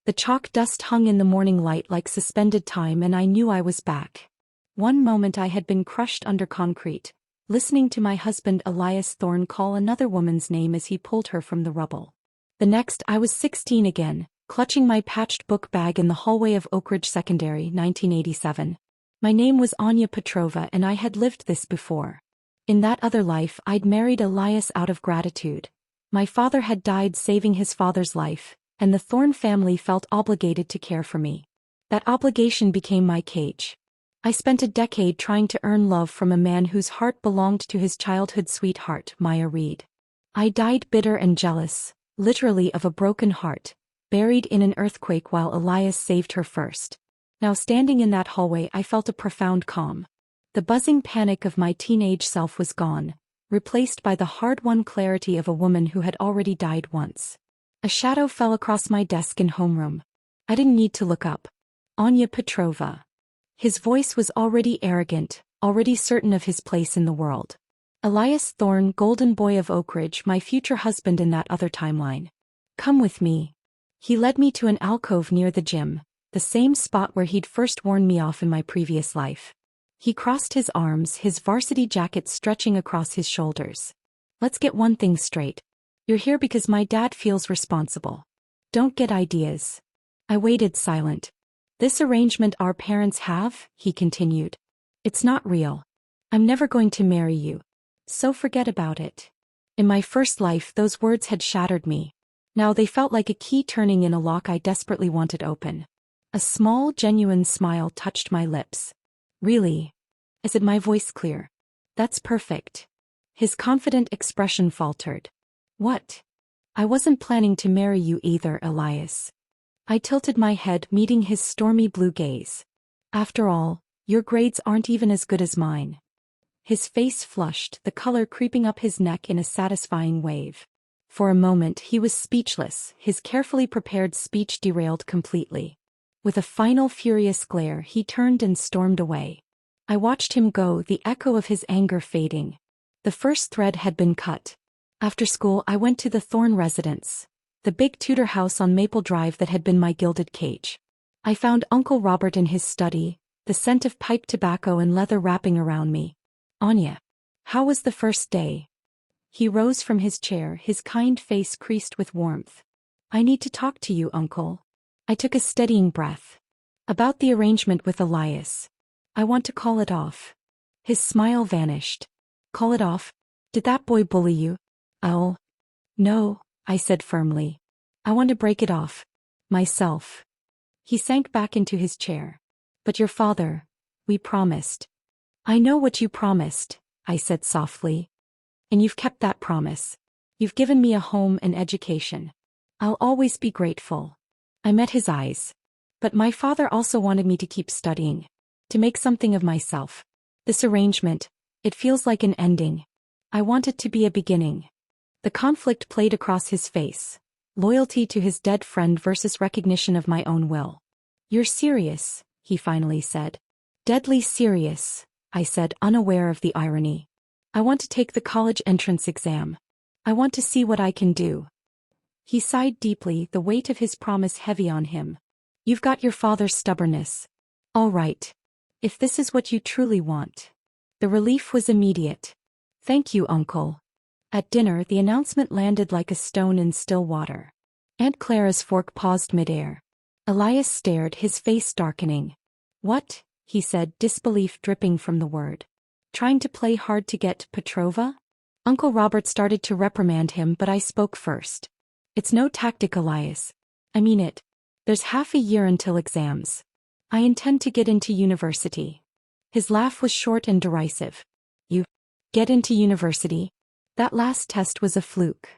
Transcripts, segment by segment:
The chalk dust hung in the morning light like suspended time, and I knew I was back. One moment I had been crushed under concrete, listening to my husband Elias Thorne call another woman's name as he pulled her from the rubble. The next I was 16 again, clutching my patched book bag in the hallway of Oak Ridge Secondary, 1987. My name was Anya Petrova, and I had lived this before. In that other life I'd married Elias out of gratitude. My father had died saving his father's life, and the Thorne family felt obligated to care for me. That obligation became my cage. I spent a decade trying to earn love from a man whose heart belonged to his childhood sweetheart, Maya Reed. I died bitter and jealous, literally of a broken heart, buried in an earthquake while Elias saved her first. Now standing in that hallway I felt a profound calm. The buzzing panic of my teenage self was gone, replaced by the hard-won clarity of a woman who had already died once. A shadow fell across my desk in homeroom. I didn't need to look up. Anya Petrova. His voice was already arrogant, already certain of his place in the world. Elias Thorne, golden boy of Oak Ridge, my future husband in that other timeline. Come with me. He led me to an alcove near the gym, the same spot where he'd first warned me off in my previous life. He crossed his arms, his varsity jacket stretching across his shoulders. Let's get one thing straight. You're here because my dad feels responsible. Don't get ideas. I waited silent. This arrangement our parents have, he continued. It's not real. I'm never going to marry you. So forget about it. In my first life those words had shattered me. Now they felt like a key turning in a lock I desperately wanted open. A small, genuine smile touched my lips. Really? I said, my voice clear. That's perfect. His confident expression faltered. What? I wasn't planning to marry you either, Elias. I tilted my head, meeting his stormy blue gaze. After all, your grades aren't even as good as mine. His face flushed, the color creeping up his neck in a satisfying wave. For a moment he was speechless, his carefully prepared speech derailed completely. With a final furious glare he turned and stormed away. I watched him go, the echo of his anger fading. The first thread had been cut. After school I went to the Thorne residence, the big Tudor house on Maple Drive that had been my gilded cage. I found Uncle Robert in his study, the scent of pipe tobacco and leather wrapping around me. Anya. How was the first day? He rose from his chair, his kind face creased with warmth. I need to talk to you, Uncle. I took a steadying breath. About the arrangement with Elias. I want to call it off. His smile vanished. Call it off? Did that boy bully you? Oh. No, I said firmly. I want to break it off. Myself. He sank back into his chair. But your father, we promised. I know what you promised, I said softly. And you've kept that promise. You've given me a home and education. I'll always be grateful. I met his eyes. But my father also wanted me to keep studying. To make something of myself. This arrangement, it feels like an ending. I want it to be a beginning. The conflict played across his face. Loyalty to his dead friend versus recognition of my own will. You're serious, he finally said. Deadly serious, I said, unaware of the irony. I want to take the college entrance exam. I want to see what I can do. He sighed deeply, the weight of his promise heavy on him. You've got your father's stubbornness. All right. If this is what you truly want. The relief was immediate. Thank you, Uncle. At dinner the announcement landed like a stone in still water. Aunt Clara's fork paused midair. Elias stared, his face darkening. What? He said, disbelief dripping from the word. Trying to play hard to get Petrova? Uncle Robert started to reprimand him, but I spoke first. It's no tactic, Elias. I mean it. There's half a year until exams. I intend to get into university. His laugh was short and derisive. You get into university? That last test was a fluke.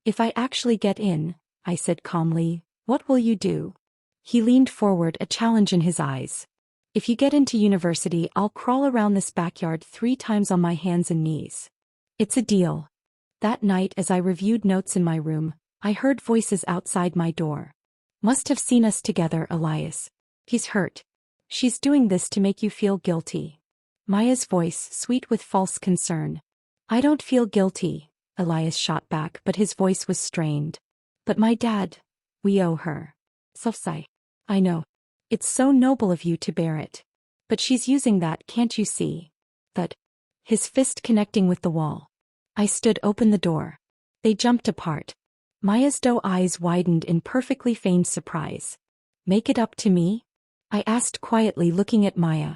If I actually get in, I said calmly, what will you do? He leaned forward, a challenge in his eyes. If you get into university, I'll crawl around this backyard 3 times on my hands and knees. It's a deal. That night as I reviewed notes in my room, I heard voices outside my door. Must have seen us together, Elias. He's hurt. She's doing this to make you feel guilty. Maya's voice, sweet with false concern. I don't feel guilty, Elias shot back, but his voice was strained. But my dad, we owe her. Sigh. I know. It's so noble of you to bear it. But she's using that, can't you see? That. His fist connecting with the wall. I stood open the door. They jumped apart. Maya's doe eyes widened in perfectly feigned surprise. Make it up to me? I asked quietly, looking at Maya.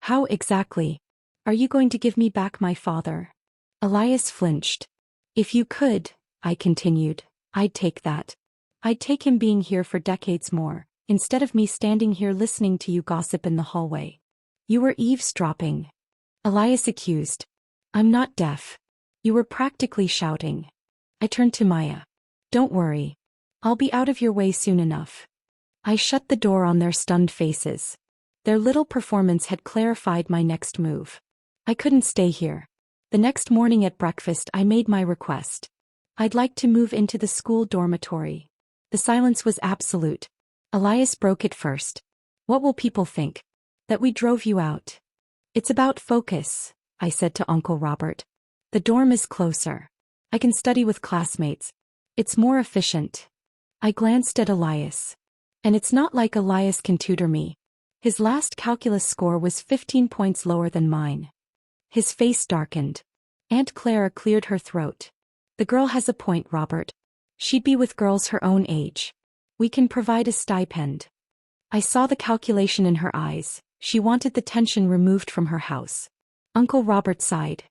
How exactly? Are you going to give me back my father? Elias flinched. If you could, I continued, I'd take that. I'd take him being here for decades more, instead of me standing here listening to you gossip in the hallway. You were eavesdropping. Elias accused. I'm not deaf. You were practically shouting. I turned to Maya. Don't worry. I'll be out of your way soon enough. I shut the door on their stunned faces. Their little performance had clarified my next move. I couldn't stay here. The next morning at breakfast I made my request. I'd like to move into the school dormitory. The silence was absolute. Elias broke it first. What will people think? That we drove you out. It's about focus, I said to Uncle Robert. The dorm is closer. I can study with classmates. It's more efficient. I glanced at Elias. And it's not like Elias can tutor me. His last calculus score was 15 points lower than mine. His face darkened. Aunt Clara cleared her throat. The girl has a point, Robert. She'd be with girls her own age. We can provide a stipend. I saw the calculation in her eyes. She wanted the tension removed from her house. Uncle Robert sighed.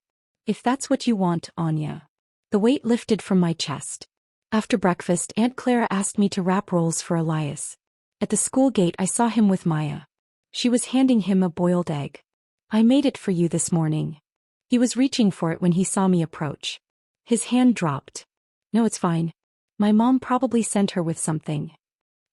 If that's what you want, Anya. The weight lifted from my chest. After breakfast, Aunt Clara asked me to wrap rolls for Elias. At the school gate I saw him with Maya. She was handing him a boiled egg. I made it for you this morning. He was reaching for it when he saw me approach. His hand dropped. No, it's fine. My mom probably sent her with something.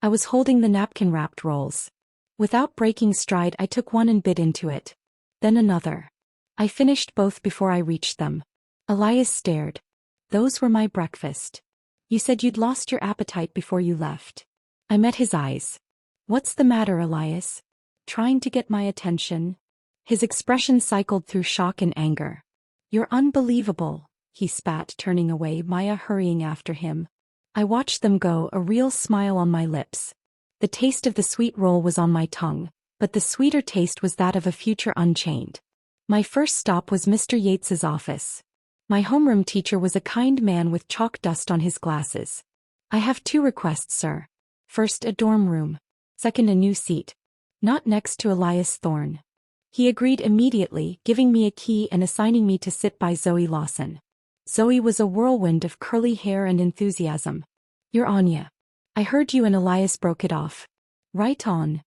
I was holding the napkin-wrapped rolls. Without breaking stride I took one and bit into it. Then another. I finished both before I reached them. Elias stared. Those were my breakfast. You said you'd lost your appetite before you left. I met his eyes. What's the matter, Elias? Trying to get my attention? His expression cycled through shock and anger. You're unbelievable, he spat, turning away, Maya hurrying after him. I watched them go, a real smile on my lips. The taste of the sweet roll was on my tongue, but the sweeter taste was that of a future unchained. My first stop was Mr. Yates's office. My homeroom teacher was a kind man with chalk dust on his glasses. I have 2 requests, sir. First, a dorm room. Second, a new seat. Not next to Elias Thorne. He agreed immediately, giving me a key and assigning me to sit by Zoe Lawson. Zoe was a whirlwind of curly hair and enthusiasm. You're Anya. I heard you and Elias broke it off. Right on.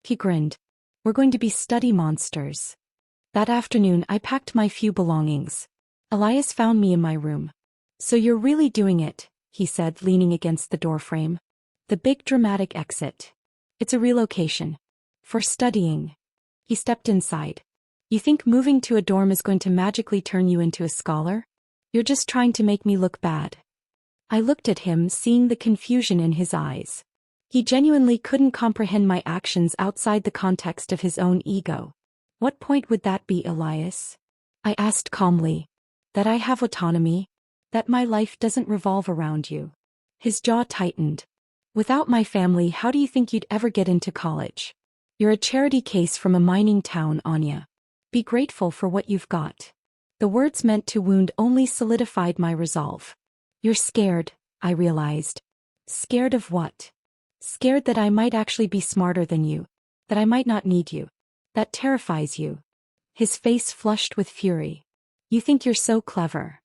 He grinned. We're going to be study monsters. That afternoon I packed my few belongings. Elias found me in my room. So you're really doing it, he said, leaning against the doorframe. The big dramatic exit. It's a relocation. For studying. He stepped inside. You think moving to a dorm is going to magically turn you into a scholar? You're just trying to make me look bad. I looked at him, seeing the confusion in his eyes. He genuinely couldn't comprehend my actions outside the context of his own ego. What point would that be, Elias? I asked calmly. That I have autonomy? That my life doesn't revolve around you? His jaw tightened. Without my family, how do you think you'd ever get into college? You're a charity case from a mining town, Anya. Be grateful for what you've got. The words meant to wound only solidified my resolve. You're scared, I realized. Scared of what? Scared that I might actually be smarter than you. That I might not need you. That terrifies you. His face flushed with fury. You think you're so clever.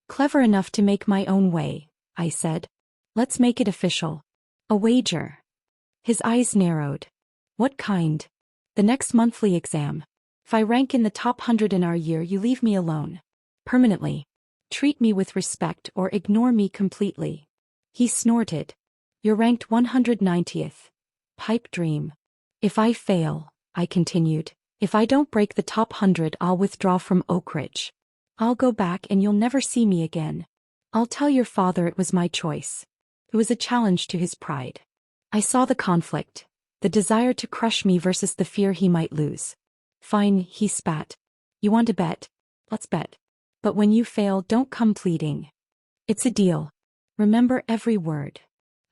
Clever enough to make my own way, I said. Let's make it official. A wager. His eyes narrowed. What kind? The next monthly exam. If I rank in the top 100 in our year, you leave me alone. Permanently. Treat me with respect or ignore me completely. He snorted. You're ranked 190th. Pipe dream. If I fail, I continued, if I don't break the top 100, I'll withdraw from Oak Ridge. I'll go back and you'll never see me again. I'll tell your father it was my choice. It was a challenge to his pride. I saw the conflict. The desire to crush me versus the fear he might lose. Fine, he spat. You want to bet? Let's bet. But when you fail, don't come pleading. It's a deal. Remember every word.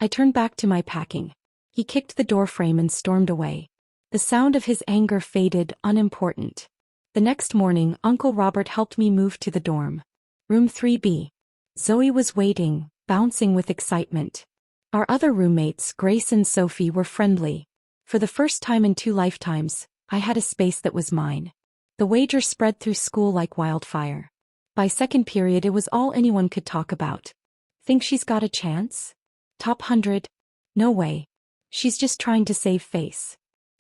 I turned back to my packing. He kicked the doorframe and stormed away. The sound of his anger faded, unimportant. The next morning, Uncle Robert helped me move to the dorm. Room 3B. Zoe was waiting, bouncing with excitement. Our other roommates, Grace and Sophie, were friendly. For the first time in 2 lifetimes, I had a space that was mine. The wager spread through school like wildfire. By second period, it was all anyone could talk about. Think she's got a chance? Top 100? No way. She's just trying to save face.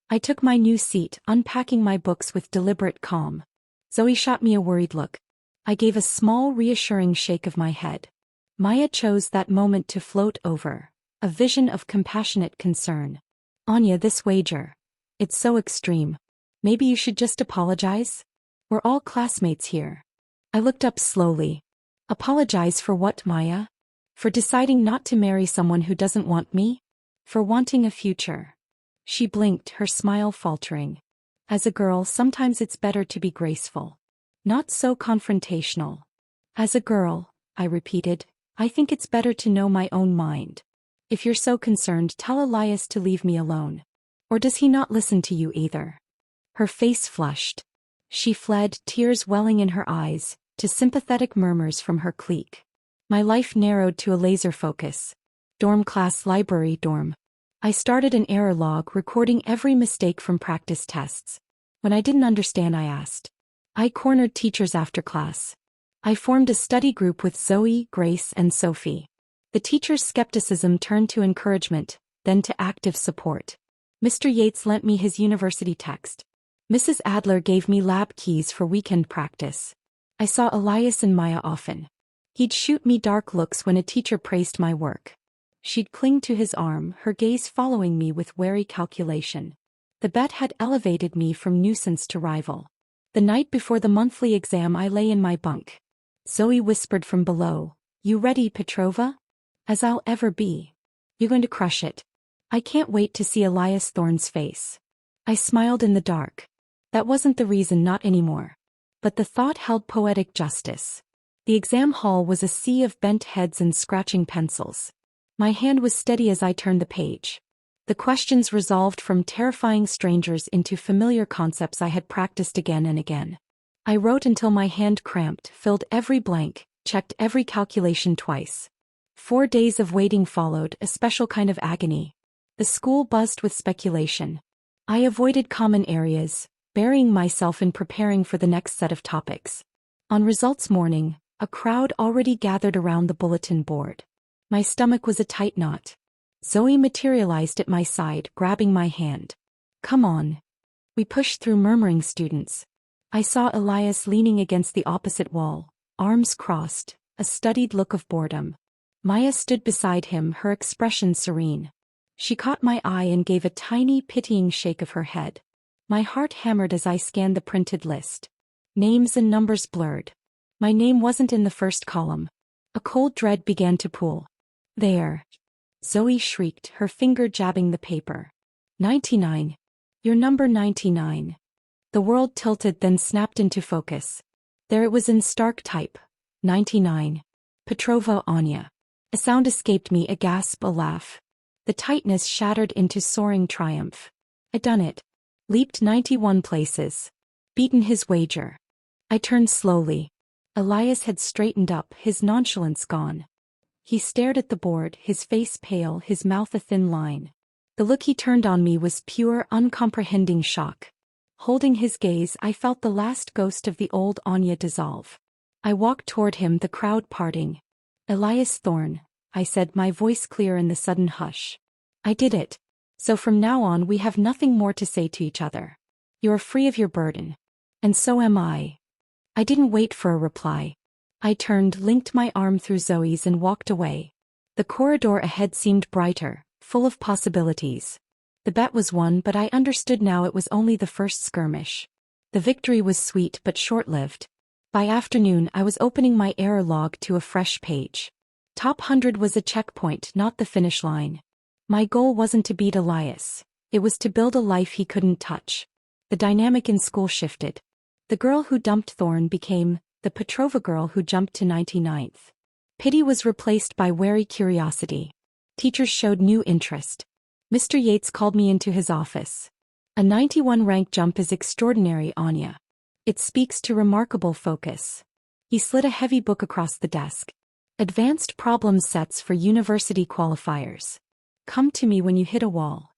I took my new seat, unpacking my books with deliberate calm. Zoe shot me a worried look. I gave a small, reassuring shake of my head. Maya chose that moment to float over, a vision of compassionate concern. Anya, this wager. It's so extreme. Maybe you should just apologize? We're all classmates here. I looked up slowly. Apologize for what, Maya? For deciding not to marry someone who doesn't want me? For wanting a future. She blinked, her smile faltering. As a girl, sometimes it's better to be graceful. Not so confrontational. As a girl, I repeated, I think it's better to know my own mind. If you're so concerned, tell Elias to leave me alone. Or does he not listen to you either? Her face flushed. She fled, tears welling in her eyes, to sympathetic murmurs from her clique. My life narrowed to a laser focus. Dorm class, library, dorm. I started an error log, recording every mistake from practice tests. When I didn't understand, I asked. I cornered teachers after class. I formed a study group with Zoe, Grace, and Sophie. The teachers' skepticism turned to encouragement, then to active support. Mr. Yates lent me his university text. Mrs. Adler gave me lab keys for weekend practice. I saw Elias and Maya often. He'd shoot me dark looks when a teacher praised my work. She'd cling to his arm, her gaze following me with wary calculation. The bet had elevated me from nuisance to rival. The night before the monthly exam, I lay in my bunk. Zoe whispered from below, "You ready, Petrova?" "As I'll ever be." "You're going to crush it." "I can't wait to see Elias Thorne's face." I smiled in the dark. That wasn't the reason, not anymore. But the thought held poetic justice. The exam hall was a sea of bent heads and scratching pencils. My hand was steady as I turned the page. The questions resolved from terrifying strangers into familiar concepts I had practiced again and again. I wrote until my hand cramped, filled every blank, checked every calculation twice. 4 days of waiting followed, a special kind of agony. The school buzzed with speculation. I avoided common areas, burying myself in preparing for the next set of topics. On results morning, a crowd already gathered around the bulletin board. My stomach was a tight knot. Zoe materialized at my side, grabbing my hand. "Come on." We pushed through murmuring students. I saw Elias leaning against the opposite wall, arms crossed, a studied look of boredom. Maya stood beside him, her expression serene. She caught my eye and gave a tiny, pitying shake of her head. My heart hammered as I scanned the printed list. Names and numbers blurred. My name wasn't in the first column. A cold dread began to pool. "There." Zoe shrieked, her finger jabbing the paper. 99. You're number 99. The world tilted, then snapped into focus. There it was in stark type. 99. Petrova, Anya. A sound escaped me, a gasp, a laugh. The tightness shattered into soaring triumph. I'd done it. Leaped 91 places. Beaten his wager. I turned slowly. Elias had straightened up, his nonchalance gone. He stared at the board, his face pale, his mouth a thin line. The look he turned on me was pure, uncomprehending shock. Holding his gaze, I felt the last ghost of the old Anya dissolve. I walked toward him, the crowd parting. "Elias Thorne," I said, my voice clear in the sudden hush. "I did it. So from now on we have nothing more to say to each other. You're free of your burden. And so am I." I didn't wait for a reply. I turned, linked my arm through Zoe's and walked away. The corridor ahead seemed brighter, full of possibilities. The bet was won, but I understood now it was only the first skirmish. The victory was sweet but short-lived. By afternoon I was opening my error log to a fresh page. Top 100 was a checkpoint, not the finish line. My goal wasn't to beat Elias. It was to build a life he couldn't touch. The dynamic in school shifted. The girl who dumped Thorne became the Petrova girl who jumped to 99th. Pity was replaced by wary curiosity. Teachers showed new interest. Mr. Yates called me into his office. A 91 rank jump is extraordinary, Anya. It speaks to remarkable focus. He slid a heavy book across the desk. Advanced problem sets for university qualifiers. Come to me when you hit a wall.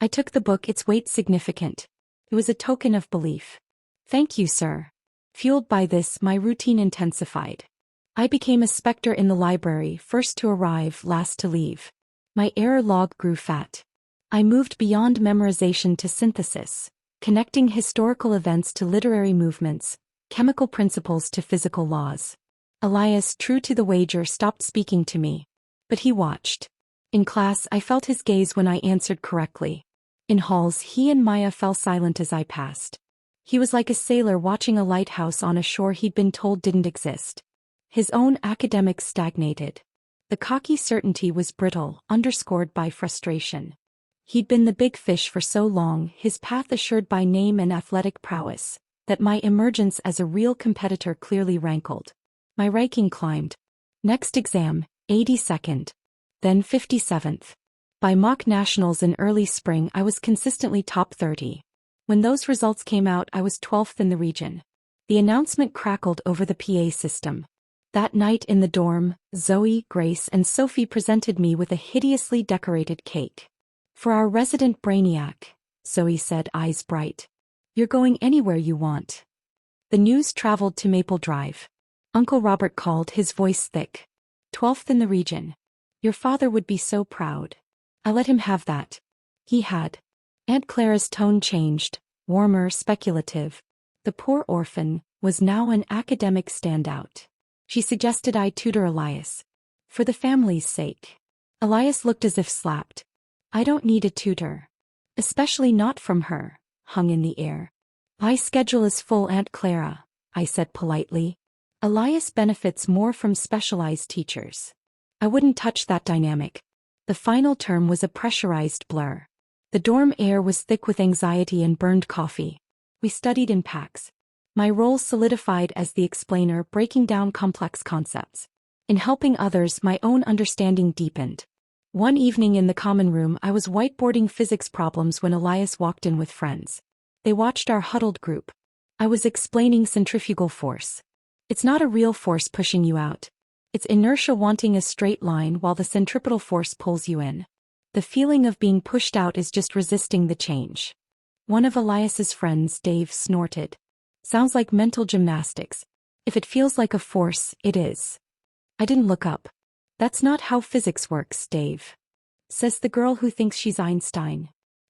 I took the book, its weight significant. It was a token of belief. Thank you, sir. Fueled by this, my routine intensified. I became a specter in the library, first to arrive, last to leave. My error log grew fat. I moved beyond memorization to synthesis, connecting historical events to literary movements, chemical principles to physical laws. Elias, true to the wager, stopped speaking to me. But he watched. In class, I felt his gaze when I answered correctly. In halls, he and Maya fell silent as I passed. He was like a sailor watching a lighthouse on a shore he'd been told didn't exist. His own academics stagnated. The cocky certainty was brittle, underscored by frustration. He'd been the big fish for so long, his path assured by name and athletic prowess, that my emergence as a real competitor clearly rankled. My ranking climbed. Next exam, 82nd. Then 57th. By mock nationals in early spring, I was consistently top 30. When those results came out, I was 12th in the region. The announcement crackled over the PA system. That night in the dorm, Zoe, Grace, and Sophie presented me with a hideously decorated cake. For our resident brainiac, Zoe said, eyes bright. You're going anywhere you want. The news traveled to Maple Drive. Uncle Robert called, his voice thick. 12th in the region. Your father would be so proud. I let him have that. He had. Aunt Clara's tone changed, warmer, speculative. The poor orphan was now an academic standout. She suggested I tutor Elias. For the family's sake. Elias looked as if slapped. I don't need a tutor. Especially not from her, hung in the air. My schedule is full, Aunt Clara, I said politely. Elias benefits more from specialized teachers. I wouldn't touch that dynamic. The final term was a pressurized blur. The dorm air was thick with anxiety and burned coffee. We studied in packs. My role solidified as the explainer, breaking down complex concepts. In helping others, my own understanding deepened. One evening in the common room, I was whiteboarding physics problems when Elias walked in with friends. They watched our huddled group. I was explaining centrifugal force. It's not a real force pushing you out. It's inertia wanting a straight line while the centripetal force pulls you in. The feeling of being pushed out is just resisting the change. One of Elias's friends, Dave, snorted. Sounds like mental gymnastics. If it feels like a force, it is. I didn't look up. That's not how physics works, Dave. Says the girl who thinks she's Einstein.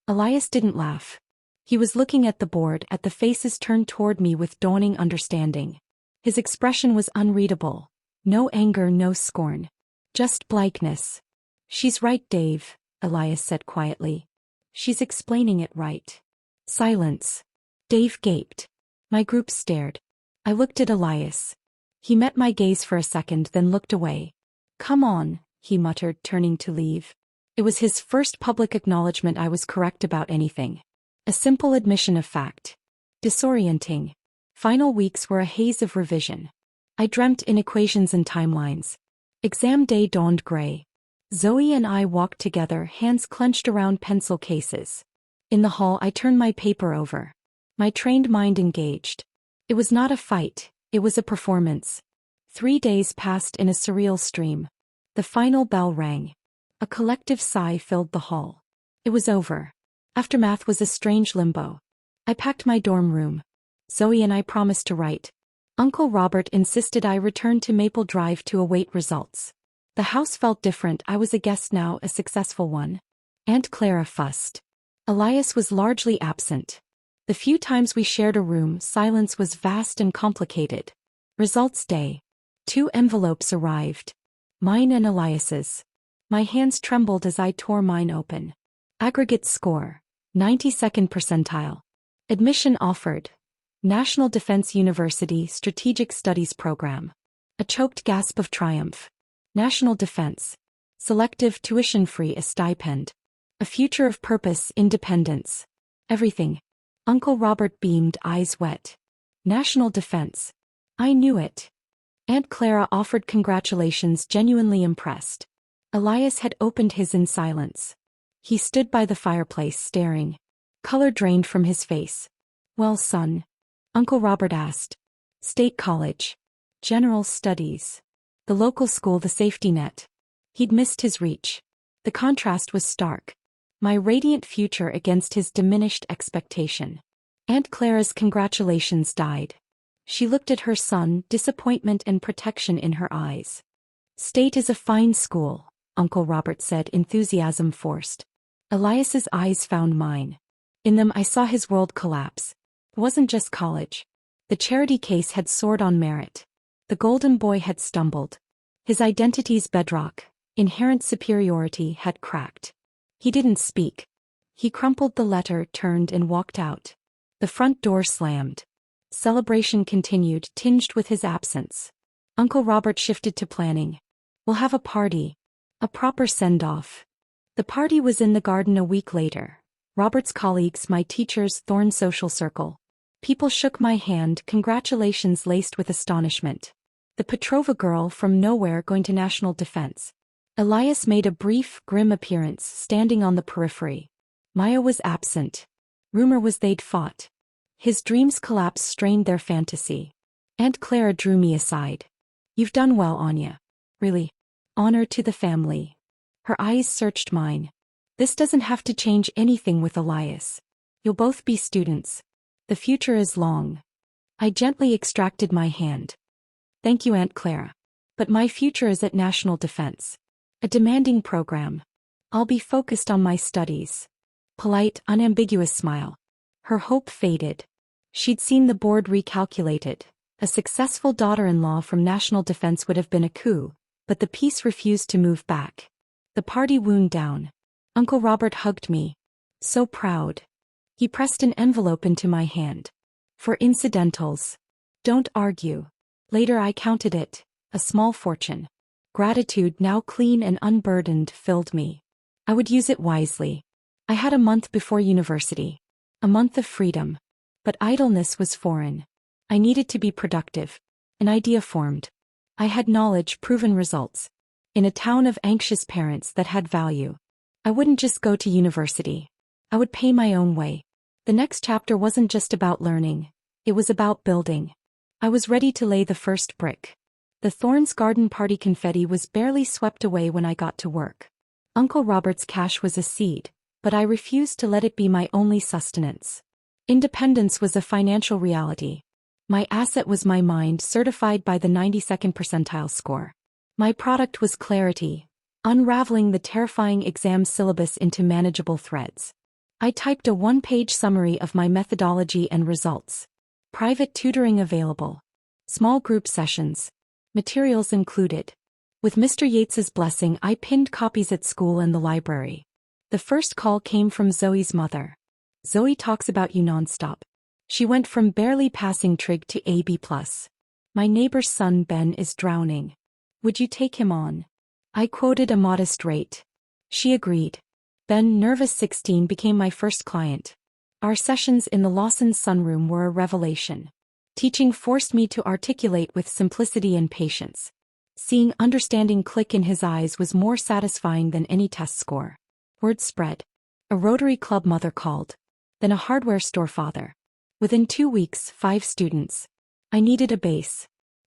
Elias didn't laugh. He was looking at the board, at the faces turned toward me with dawning understanding. His expression was unreadable. No anger, no scorn. Just blankness. She's right, Dave, Elias said quietly. She's explaining it right. Silence. Dave gaped. My group stared. I looked at Elias. He met my gaze for a second, then looked away. Come on, he muttered, turning to leave. It was his first public acknowledgement I was correct about anything. A simple admission of fact. Disorienting. Final weeks were a haze of revision. I dreamt in equations and timelines. Exam day dawned gray. Zoe and I walked together, hands clenched around pencil cases. In the hall, I turned my paper over. My trained mind engaged. It was not a fight, it was a performance. 3 days passed in a surreal stream. The final bell rang. A collective sigh filled the hall. It was over. Aftermath was a strange limbo. I packed my dorm room. Zoe and I promised to write. Uncle Robert insisted I return to Maple Drive to await results. The house felt different. I was a guest now, a successful one. Aunt Clara fussed. Elias was largely absent. The few times we shared a room, silence was vast and complicated. Results day. 2 envelopes arrived. Mine and Elias's. My hands trembled as I tore mine open. Aggregate score. 92nd percentile. Admission offered. National Defense University Strategic Studies Program. A choked gasp of triumph. National Defense. Selective tuition-free, a stipend. A future of purpose, independence. Everything. Uncle Robert beamed, eyes wet. National Defense. I knew it. Aunt Clara offered congratulations, genuinely impressed. Elias had opened his in silence. He stood by the fireplace staring. Color drained from his face. "Well, son?" Uncle Robert asked. "State college. General studies. The local school, the safety net." He'd missed his reach. The contrast was stark. My radiant future against his diminished expectation. Aunt Clara's congratulations died. She looked at her son, disappointment and protection in her eyes. "State is a fine school," Uncle Robert said, enthusiasm forced. Elias's eyes found mine. In them I saw his world collapse. It wasn't just college. The charity case had soared on merit. The golden boy had stumbled. His identity's bedrock, inherent superiority, had cracked. He didn't speak. He crumpled the letter, turned and walked out. The front door slammed. Celebration continued, tinged with his absence. Uncle Robert shifted to planning. "We'll have a party. A proper send-off." The party was in the garden a week later. Robert's colleagues, my teachers, Thorn social circle. People shook my hand, congratulations laced with astonishment. The Petrova girl from nowhere going to national defense. Elias made a brief, grim appearance, standing on the periphery. Maya was absent. Rumor was they'd fought. His dreams collapse strained their fantasy. Aunt Clara drew me aside. "You've done well, Anya. Really. Honor to the family." Her eyes searched mine. "This doesn't have to change anything with Elias. You'll both be students. The future is long." I gently extracted my hand. "Thank you, Aunt Clara. But my future is at National Defense. A demanding program. I'll be focused on my studies." Polite, unambiguous smile. Her hope faded. She'd seen the board recalculated. A successful daughter-in-law from National Defense would have been a coup, but the piece refused to move back. The party wound down. Uncle Robert hugged me. So proud. He pressed an envelope into my hand. "For incidentals. Don't argue." Later I counted it, a small fortune. Gratitude, now clean and unburdened, filled me. I would use it wisely. I had a month before university. A month of freedom. But idleness was foreign. I needed to be productive. An idea formed. I had knowledge, proven results. In a town of anxious parents that had value. I wouldn't just go to university. I would pay my own way. The next chapter wasn't just about learning. It was about building. I was ready to lay the first brick. The Thorns garden party confetti was barely swept away when I got to work. Uncle Robert's cash was a seed, but I refused to let it be my only sustenance. Independence was a financial reality. My asset was my mind, certified by the 92nd percentile score. My product was clarity, unraveling the terrifying exam syllabus into manageable threads. I typed a one-page summary of my methodology and results. Private tutoring available. Small group sessions. Materials included. With Mr. Yates's blessing, I pinned copies at school and the library. The first call came from Zoe's mother. "Zoe talks about you nonstop. She went from barely passing trig to AB+. My neighbor's son Ben is drowning. Would you take him on?" I quoted a modest rate. She agreed. Ben, nervous 16, became my first client. Our sessions in the Lawson's sunroom were a revelation. Teaching forced me to articulate with simplicity and patience. Seeing understanding click in his eyes was more satisfying than any test score. Word spread. A Rotary Club mother called. Then a hardware store father. Within 2 weeks, 5 students. I needed a base.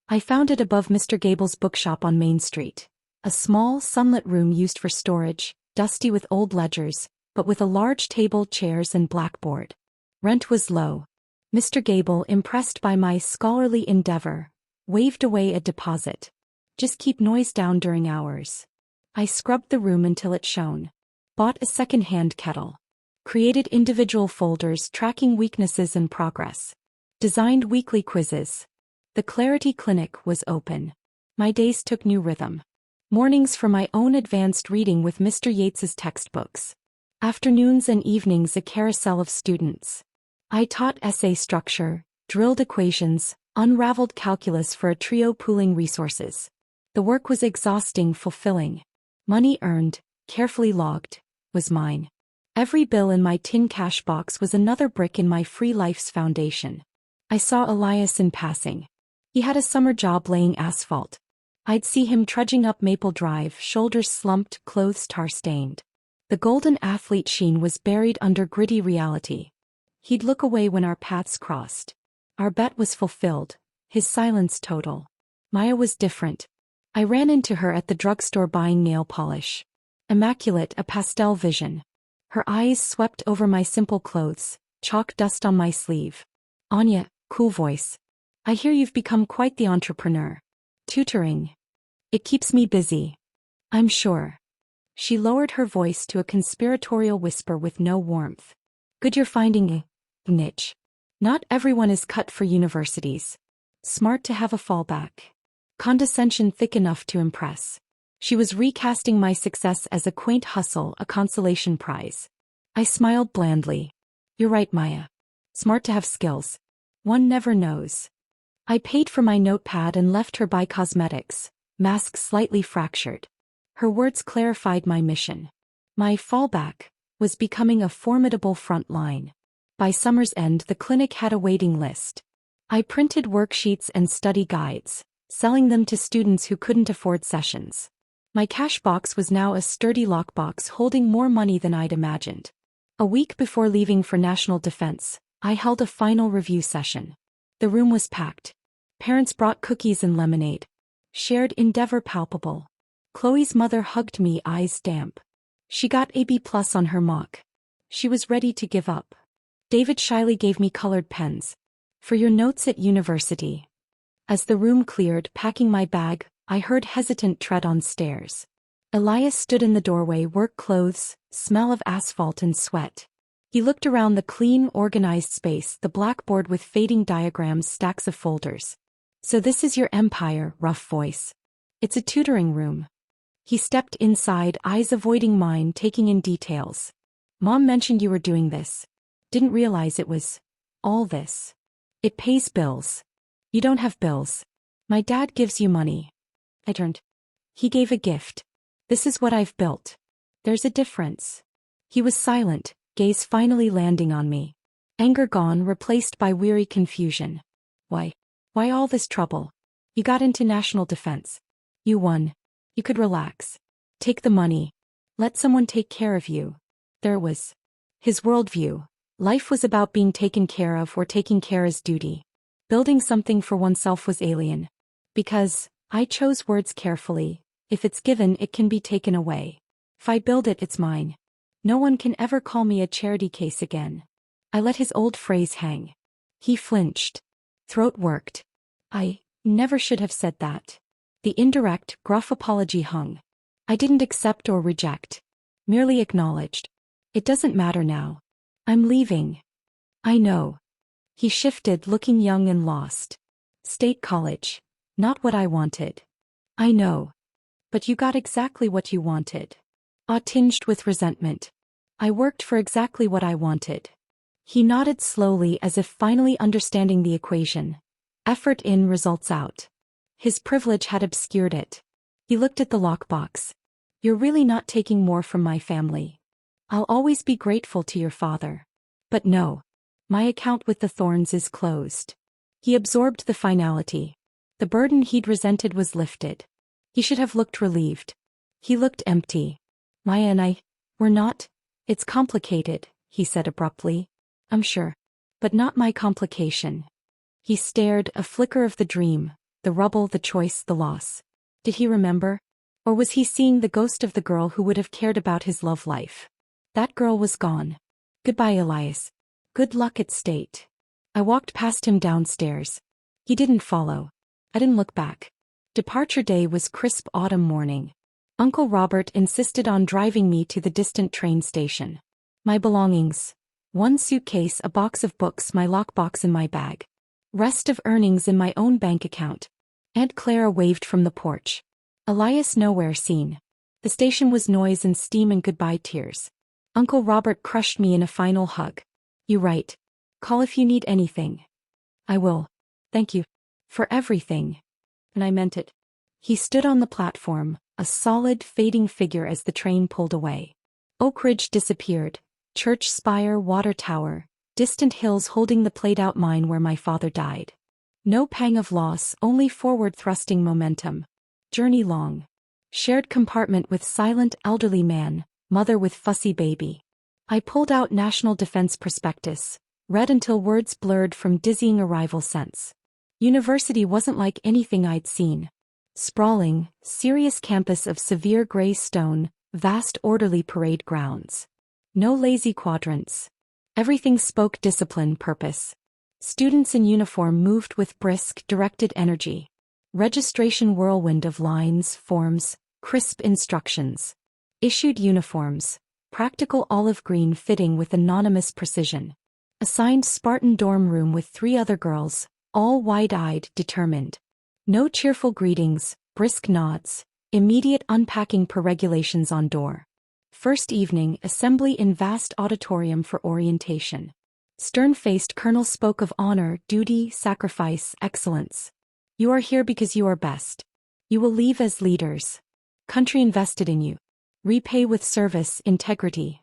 I found it above Mr. Gable's bookshop on Main Street. A small, sunlit room used for storage, dusty with old ledgers, but with a large table, chairs and blackboard. Rent was low. Mr. Gable, impressed by my scholarly endeavor, waved away a deposit. "Just keep noise down during hours." I scrubbed the room until it shone. Bought a second-hand kettle. Created individual folders tracking weaknesses and progress. Designed weekly quizzes. The Clarity Clinic was open. My days took new rhythm. Mornings for my own advanced reading with Mr. Yates's textbooks. Afternoons and evenings a carousel of students. I taught essay structure, drilled equations, unraveled calculus for a trio pooling resources. The work was exhausting, fulfilling. Money earned, carefully logged, was mine. Every bill in my tin cash box was another brick in my free life's foundation. I saw Elias in passing. He had a summer job laying asphalt. I'd see him trudging up Maple Drive, shoulders slumped, clothes tar-stained. The golden athlete sheen was buried under gritty reality. He'd look away when our paths crossed. Our bet was fulfilled, his silence total. Maya was different. I ran into her at the drugstore buying nail polish. Immaculate, a pastel vision. Her eyes swept over my simple clothes, chalk dust on my sleeve. Anya, cool voice. I hear you've become quite the entrepreneur. Tutoring. It keeps me busy. I'm sure. She lowered her voice to a conspiratorial whisper with no warmth. Good you're finding a niche. Not everyone is cut for universities. Smart to have a fallback. Condescension thick enough to impress. She was recasting my success as a quaint hustle, a consolation prize. I smiled blandly. You're right, Maya. Smart to have skills. One never knows. I paid for my notepad and left her by cosmetics, mask slightly fractured. Her words clarified my mission. My fallback was becoming a formidable front line. By summer's end, the clinic had a waiting list. I printed worksheets and study guides, selling them to students who couldn't afford sessions. My cash box was now a sturdy lockbox holding more money than I'd imagined. A week before leaving for national defense, I held a final review session. The room was packed. Parents brought cookies and lemonade. Shared endeavor palpable. Chloe's mother hugged me, eyes damp. She got a B+ on her mock. She was ready to give up. David shyly gave me colored pens. For your notes at university. As the room cleared, packing my bag, I heard hesitant tread on stairs. Elias stood in the doorway, work clothes, smell of asphalt and sweat. He looked around the clean, organized space, the blackboard with fading diagrams, stacks of folders. So this is your empire, rough voice. It's a tutoring room. He stepped inside, eyes avoiding mine, taking in details. Mom mentioned you were doing this. Didn't realize it was all this. It pays bills. You don't have bills. My dad gives you money. I turned. He gave a gift. This is what I've built. There's a difference. He was silent, gaze finally landing on me. Anger gone, replaced by weary confusion. Why? Why all this trouble? You got into national defense. You won. You could relax. Take the money. Let someone take care of you. There was his worldview. Life was about being taken care of, or taking care as duty. Building something for oneself was alien. Because I chose words carefully. If it's given, it can be taken away. If I build it, it's mine. No one can ever call me a charity case again. I let his old phrase hang. He flinched. Throat worked. I never should have said that. The indirect, gruff apology hung. I didn't accept or reject. Merely acknowledged. It doesn't matter now. I'm leaving. I know. He shifted, looking young and lost. State college. Not what I wanted. I know. But you got exactly what you wanted. Awe tinged with resentment. I worked for exactly what I wanted. He nodded slowly, as if finally understanding the equation. Effort in, results out. His privilege had obscured it. He looked at the lockbox. You're really not taking more from my family. I'll always be grateful to your father. But no. My account with the Thorns is closed. He absorbed the finality. The burden he'd resented was lifted. He should have looked relieved. He looked empty. Maya and I, we're not. It's complicated, he said abruptly. I'm sure. But not my complication. He stared, a flicker of the dream, the rubble, the choice, the loss. Did he remember? Or was he seeing the ghost of the girl who would have cared about his love life? That girl was gone. Goodbye, Elias. Good luck at state. I walked past him downstairs. He didn't follow. I didn't look back. Departure day was crisp autumn morning. Uncle Robert insisted on driving me to the distant train station. My belongings. One suitcase, a box of books, my lockbox in my bag. Rest of earnings in my own bank account. Aunt Clara waved from the porch. Elias nowhere seen. The station was noise and steam and goodbye tears. Uncle Robert crushed me in a final hug. You right. Call if you need anything. I will. Thank you. For everything. And I meant it. He stood on the platform, a solid, fading figure as the train pulled away. Oak Ridge disappeared. Church spire, water tower, distant hills holding the played-out mine where my father died. No pang of loss, only forward-thrusting momentum. Journey long. Shared compartment with silent, elderly man, mother with fussy baby. I pulled out National Defense Prospectus, read until words blurred from dizzying arrival sense. University wasn't like anything I'd seen. Sprawling, serious campus of severe gray stone, vast orderly parade grounds. No lazy quadrants. Everything spoke discipline, purpose. Students in uniform moved with brisk, directed energy. Registration whirlwind of lines, forms, crisp instructions. Issued uniforms, practical olive green fitting with anonymous precision. Assigned Spartan dorm room with 3 other girls, all wide-eyed, determined. No cheerful greetings, brisk nods, immediate unpacking per regulations on door. First evening, assembly in vast auditorium for orientation. Stern-faced colonel spoke of honor, duty, sacrifice, excellence. You are here because you are best. You will leave as leaders. Country invested in you. Repay with service, integrity.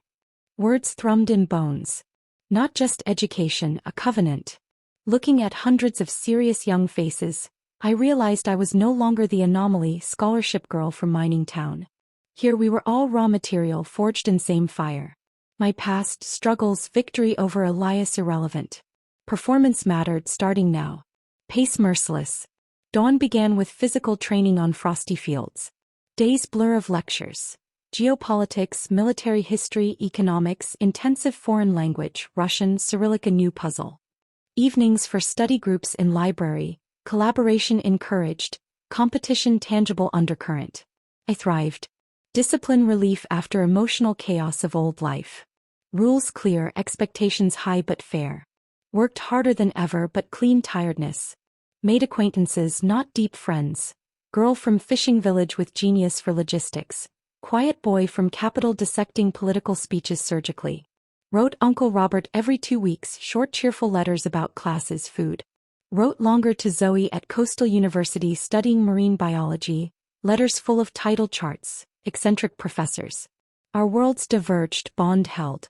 Words thrummed in bones. Not just education, a covenant. Looking at hundreds of serious young faces, I realized I was no longer the anomaly scholarship girl from mining town. Here we were all raw material forged in same fire. My past, struggles, victory over Elias irrelevant. Performance mattered starting now. Pace merciless. Dawn began with physical training on frosty fields. Days blur of lectures. Geopolitics, military history, economics, intensive foreign language, Russian, Cyrillic, a new puzzle. Evenings for study groups in library, collaboration encouraged, competition tangible undercurrent. I thrived. Discipline relief after emotional chaos of old life. Rules clear, expectations high but fair. Worked harder than ever but clean tiredness. Made acquaintances, not deep friends. Girl from fishing village with genius for logistics. Quiet boy from capital dissecting political speeches surgically. Wrote Uncle Robert every 2 weeks short cheerful letters about classes, food. Wrote longer to Zoe at Coastal University studying marine biology, letters full of title charts, eccentric professors. Our worlds diverged, bond held.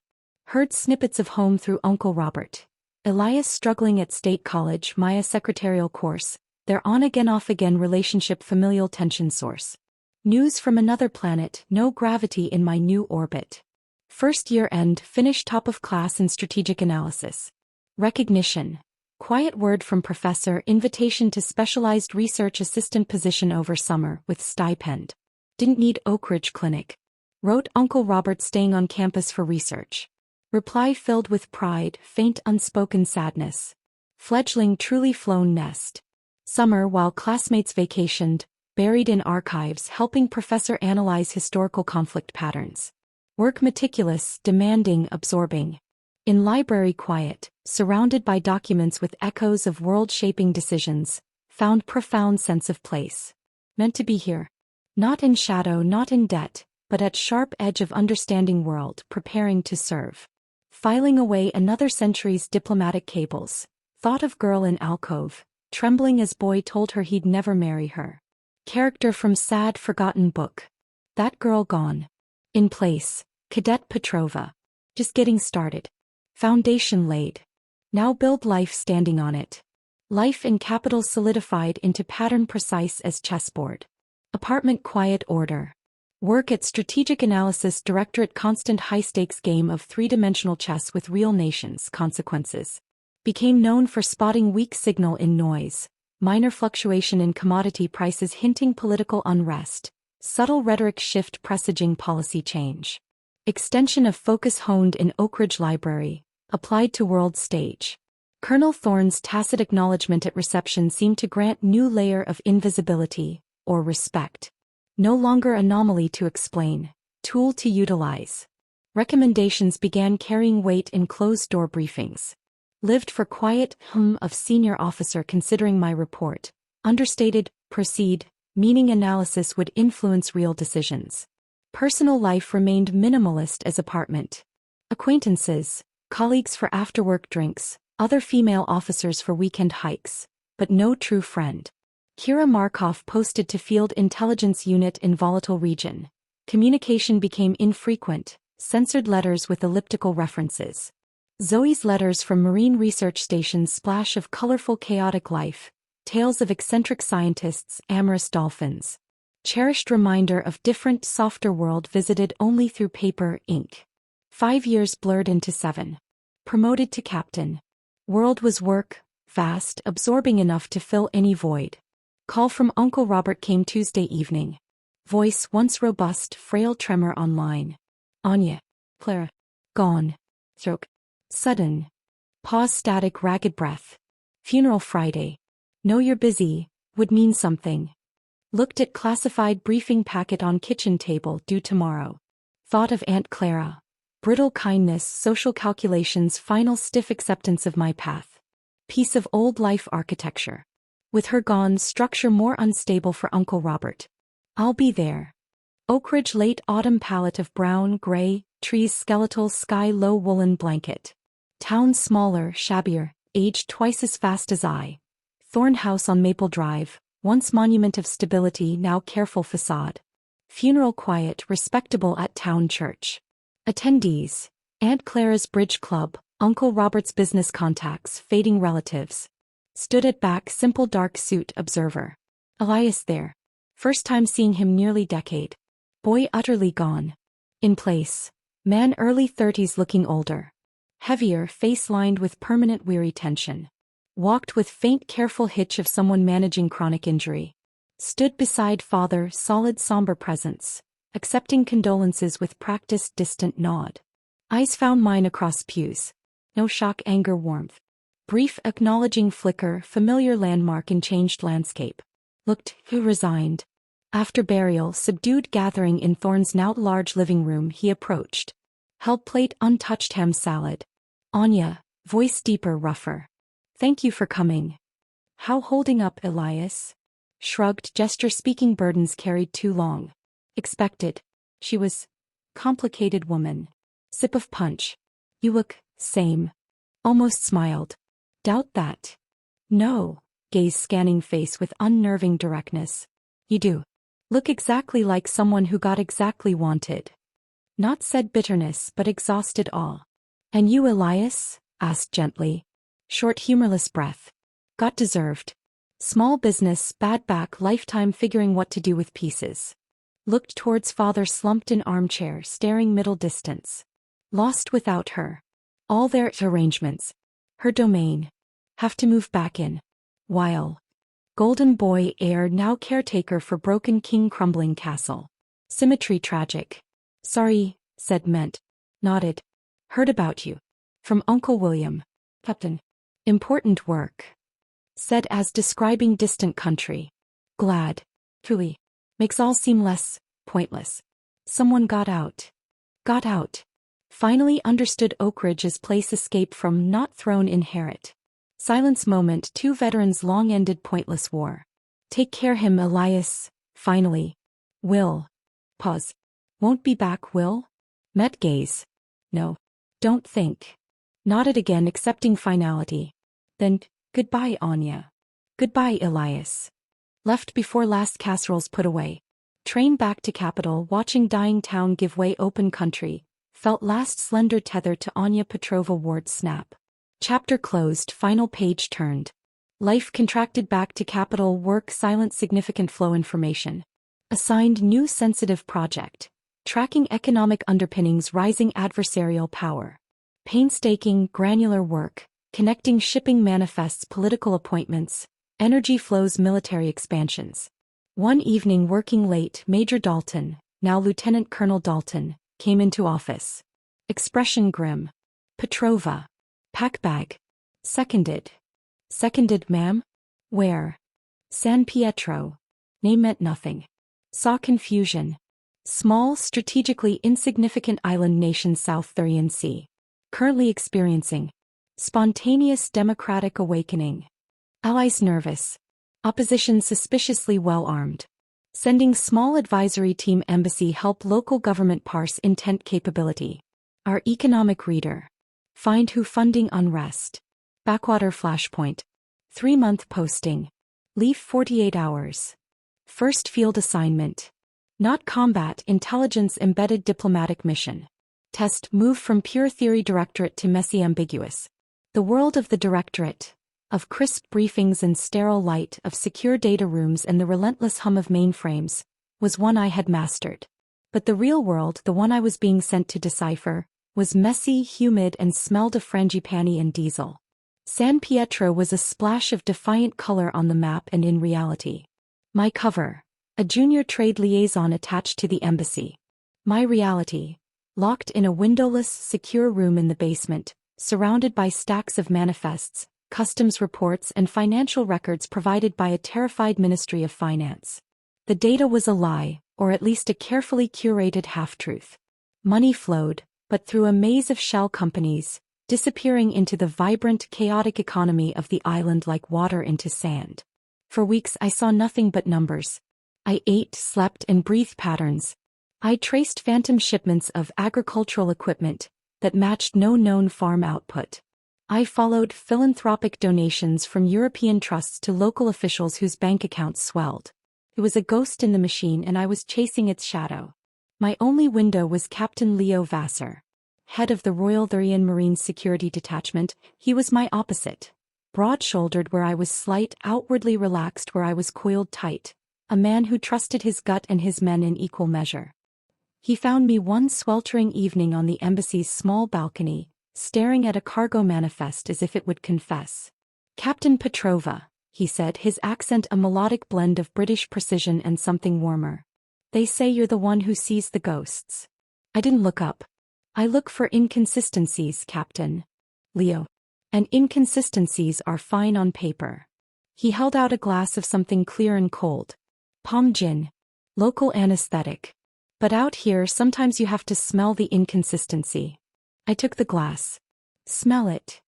Heard snippets of home through Uncle Robert. Elias struggling at State College, Maya secretarial course, their on-again off-again relationship familial tension source. News from another planet, no gravity in my new orbit. First year end, finish top of class in strategic analysis. Recognition. Quiet word from professor, invitation to specialized research assistant position over summer with stipend. Didn't need Oak Ridge Clinic. Wrote Uncle Robert staying on campus for research. Reply filled with pride, faint unspoken sadness. Fledgling truly flown nest. Summer while classmates vacationed, buried in archives helping professor analyze historical conflict patterns. Work meticulous, demanding, absorbing. In library quiet, surrounded by documents with echoes of world-shaping decisions, found profound sense of place. Meant to be here. Not in shadow, not in debt, but at sharp edge of understanding world, preparing to serve. Filing away another century's diplomatic cables. Thought of girl in alcove, trembling as boy told her he'd never marry her. Character from sad forgotten book. That girl gone. In place, Cadet Petrova. Just getting started. Foundation laid. Now build life standing on it. Life in capitals solidified into pattern precise as chessboard. Apartment quiet order. Work at Strategic Analysis Directorate constant high-stakes game of three-dimensional chess with real nations consequences. Became known for spotting weak signal in noise, minor fluctuation in commodity prices hinting political unrest, subtle rhetoric shift presaging policy change. Extension of focus honed in Oak Ridge Library, applied to world stage. Colonel Thorne's tacit acknowledgement at reception seemed to grant new layer of invisibility, or respect. No longer anomaly to explain, tool to utilize. Recommendations began carrying weight in closed-door briefings. Lived for quiet of senior officer considering my report. Understated, proceed, meaning analysis would influence real decisions. Personal life remained minimalist as apartment. Acquaintances, colleagues for after-work drinks, other female officers for weekend hikes, but no true friend. Kira Markov posted to Field Intelligence Unit in volatile region. Communication became infrequent, censored letters with elliptical references. Zoe's letters from Marine Research Station splash of colorful chaotic life, tales of eccentric scientists, amorous dolphins. Cherished reminder of different, softer world visited only through paper, ink. 5 years blurred into 7. Promoted to captain. World was work, vast, absorbing enough to fill any void. Call from Uncle Robert came Tuesday evening. Voice once robust, frail tremor online. Anya. Clara. Gone. Stroke. Sudden. Pause, static, ragged breath. Funeral Friday. Know you're busy, would mean something. Looked at classified briefing packet on kitchen table, due tomorrow. Thought of Aunt Clara. Brittle kindness, social calculations, final stiff acceptance of my path. Piece of old life architecture. With her gone, structure more unstable for Uncle Robert. I'll be there. Oak Ridge late autumn palette of brown, gray, trees skeletal, sky low woolen blanket. Town smaller, shabbier, aged twice as fast as I. Thorn house on Maple Drive, once monument of stability, now careful facade. Funeral quiet, respectable at town church. Attendees: Aunt Clara's bridge club, Uncle Robert's business contacts, fading relatives. Stood at back, simple dark suit observer. Elias there. First time seeing him nearly decade. Boy utterly gone. In place. Man early 30s looking older. Heavier, face lined with permanent weary tension. Walked with faint careful hitch of someone managing chronic injury. Stood beside father, solid somber presence. Accepting condolences with practiced distant nod. Eyes found mine across pews. No shock, anger, warmth. Brief acknowledging flicker, familiar landmark in changed landscape. Looked, resigned. After burial, subdued gathering in Thorne's now large living room, he approached. Held plate, untouched ham salad. Anya, voice deeper, rougher. Thank you for coming. How holding up, Elias? Shrugged, gesture, speaking burdens carried too long. Expected. She was. Complicated woman. Sip of punch. You look, same. Almost smiled. Doubt that. No. Gaze scanning face with unnerving directness. You do. Look exactly like someone who got exactly wanted. Not said bitterness, but exhausted awe. And you, Elias? Asked gently. Short humorless breath. Got deserved. Small business, bad back, lifetime figuring what to do with pieces. Looked towards father slumped in armchair, staring middle distance. Lost without her. All their arrangements. Her domain. Have to move back in. While. Golden boy heir, now caretaker for broken king, crumbling castle. Symmetry tragic. Sorry, said meant. Nodded. Heard about you. From Uncle William. Captain. Important work. Said as describing distant country. Glad. Truly. Makes all seem less pointless. Someone got out. Got out. Finally understood Oak Ridge's place, escape from, not throne, inherit. Silence moment, 2 veterans long ended pointless war. Take care him, Elias. Finally. Will. Pause. Won't be back, Will? Met gaze. No. Don't think. Nodded again, accepting finality. Then, goodbye, Anya. Goodbye, Elias. Left before last casseroles put away. Train back to capital, watching dying town give way, open country. Felt last slender tether to Anya Petrova ward snap. Chapter closed, final page turned. Life contracted back to capital, work silent, significant flow information. Assigned new sensitive project. Tracking economic underpinnings, rising adversarial power. Painstaking, granular work. Connecting shipping manifests, political appointments. Energy flows, military expansions. One evening working late, Major Dalton, now Lieutenant Colonel Dalton, came into office. Expression grim. Petrova. Pack bag. Seconded. Seconded, ma'am? Where? San Pietro. Name meant nothing. Saw confusion. Small, strategically insignificant island nation South Thurian Sea. Currently experiencing. Spontaneous democratic awakening. Allies nervous. Opposition suspiciously well armed. Sending small advisory team, embassy help local government parse intent capability. Our economic reader. Find who funding unrest. Backwater flashpoint. 3-month posting. Leave 48 hours. First field assignment. Not combat, intelligence embedded diplomatic mission. Test move from pure theory directorate to messy ambiguous. The world of the directorate. Of crisp briefings and sterile light, of secure data rooms and the relentless hum of mainframes, was one I had mastered. But the real world, the one I was being sent to decipher, was messy, humid, and smelled of frangipani and diesel. San Pietro was a splash of defiant color on the map and in reality. My cover, a junior trade liaison attached to the embassy. My reality, locked in a windowless, secure room in the basement, surrounded by stacks of manifests, customs reports, and financial records provided by a terrified Ministry of Finance. The data was a lie, or at least a carefully curated half-truth. Money flowed, but through a maze of shell companies, disappearing into the vibrant, chaotic economy of the island like water into sand. For weeks I saw nothing but numbers. I ate, slept, and breathed patterns. I traced phantom shipments of agricultural equipment that matched no known farm output. I followed philanthropic donations from European trusts to local officials whose bank accounts swelled. It was a ghost in the machine and I was chasing its shadow. My only window was Captain Leo Vassar, head of the Royal Thurian Marine Security Detachment. He was my opposite. Broad-shouldered where I was slight, outwardly relaxed where I was coiled tight. A man who trusted his gut and his men in equal measure. He found me one sweltering evening on the embassy's small balcony, staring at a cargo manifest as if it would confess. "Captain Petrova," he said, his accent a melodic blend of British precision and something warmer. "They say you're the one who sees the ghosts." I didn't look up. "I look for inconsistencies, Captain Leo. And inconsistencies are fine on paper." He held out a glass of something clear and cold. "Palm gin. Local anesthetic. But out here sometimes you have to smell the inconsistency." I took the glass. "Smell it."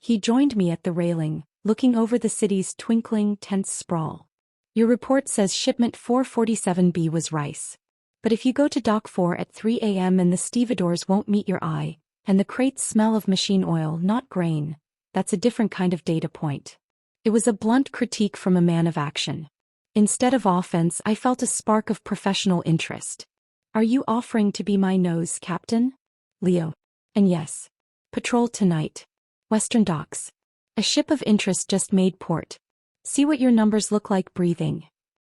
He joined me at the railing, looking over the city's twinkling, tense sprawl. "Your report says shipment 447B was rice. But if you go to Dock 4 at 3 a.m. and the stevedores won't meet your eye, and the crates smell of machine oil, not grain, that's a different kind of data point." It was a blunt critique from a man of action. Instead of offense, I felt a spark of professional interest. "Are you offering to be my nose, Captain Leo?" "And yes. Patrol tonight. Western Docks. A ship of interest just made port. See what your numbers look like breathing."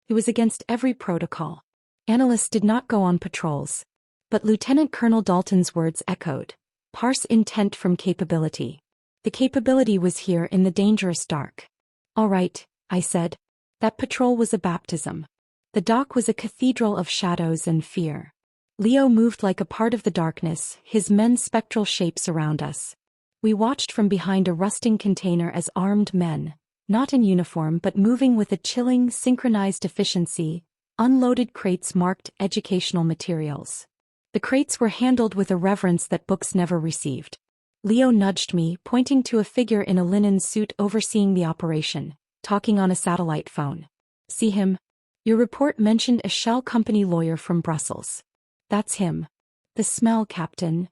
It was against every protocol. Analysts did not go on patrols. But Lieutenant Colonel Dalton's words echoed. "Parse intent from capability." The capability was here in the dangerous dark. "All right," I said. That patrol was a baptism. The dock was a cathedral of shadows and fear. Leo moved like a part of the darkness, his men spectral shapes around us. We watched from behind a rusting container as armed men, not in uniform but moving with a chilling, synchronized efficiency, unloaded crates marked educational materials. The crates were handled with a reverence that books never received. Leo nudged me, pointing to a figure in a linen suit overseeing the operation, talking on a satellite phone. "See him? Your report mentioned a shell company lawyer from Brussels. That's him." "The smell, Captain."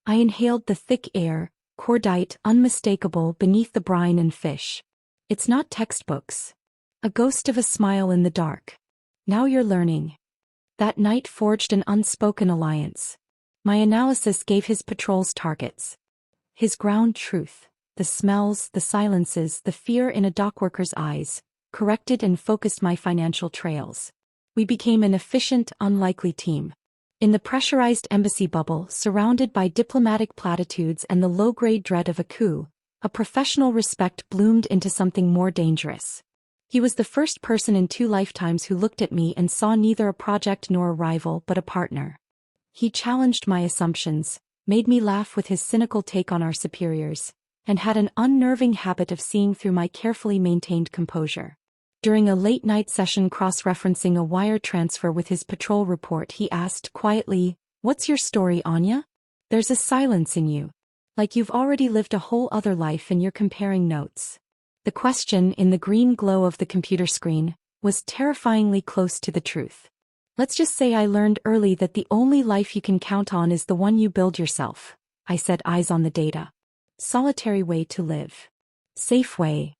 I inhaled the thick air, cordite, unmistakable beneath the brine and fish. "It's not textbooks." A ghost of a smile in the dark. "Now you're learning." That night forged an unspoken alliance. My analysis gave his patrols targets. His ground truth, the smells, the silences, the fear in a dockworker's eyes, corrected and focused my financial trails. We became an efficient, unlikely team. In the pressurized embassy bubble, surrounded by diplomatic platitudes and the low-grade dread of a coup, a professional respect bloomed into something more dangerous. He was the first person in 2 lifetimes who looked at me and saw neither a project nor a rival but a partner. He challenged my assumptions, made me laugh with his cynical take on our superiors, and had an unnerving habit of seeing through my carefully maintained composure. During a late-night session cross-referencing a wire transfer with his patrol report, he asked quietly, "What's your story, Anya? There's a silence in you. Like you've already lived a whole other life and you're comparing notes." The question, in the green glow of the computer screen, was terrifyingly close to the truth. "Let's just say I learned early that the only life you can count on is the one you build yourself," I said, eyes on the data. "Solitary way to live. Safe way."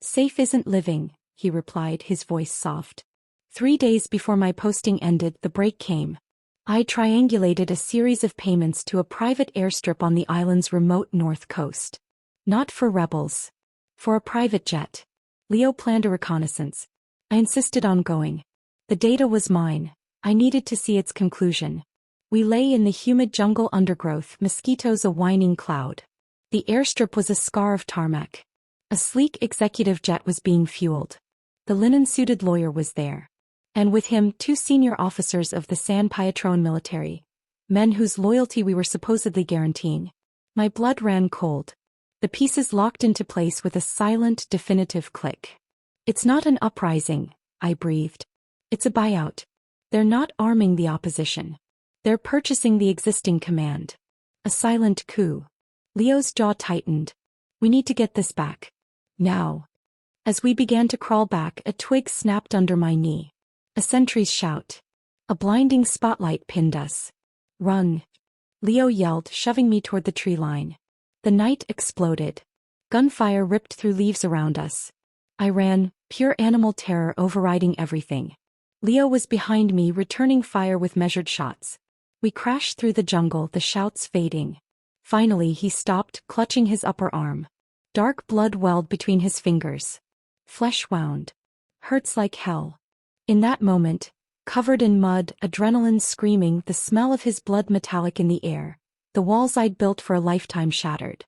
"Safe isn't living," he replied, his voice soft. 3 days before my posting ended, the break came. I triangulated a series of payments to a private airstrip on the island's remote north coast. Not for rebels. For a private jet. Leo planned a reconnaissance. I insisted on going. The data was mine. I needed to see its conclusion. We lay in the humid jungle undergrowth, mosquitoes a whining cloud. The airstrip was a scar of tarmac. A sleek executive jet was being fueled. The linen-suited lawyer was there. And with him, 2 senior officers of the San Pietro military, men whose loyalty we were supposedly guaranteeing. My blood ran cold. The pieces locked into place with a silent, definitive click. It's not an uprising, I breathed. It's a buyout. They're not arming the opposition. They're purchasing the existing command. A silent coup. Leo's jaw tightened. We need to get this back. Now. As we began to crawl back, a twig snapped under my knee. A sentry's shout. A blinding spotlight pinned us. Run. Leo yelled, shoving me toward the tree line. The night exploded. Gunfire ripped through leaves around us. I ran, pure animal terror overriding everything. Leo was behind me, returning fire with measured shots. We crashed through the jungle, the shouts fading. Finally he stopped, clutching his upper arm. Dark blood welled between his fingers. Flesh wound. Hurts like hell. In that moment, covered in mud, adrenaline screaming, the smell of his blood metallic in the air, the walls I'd built for a lifetime shattered.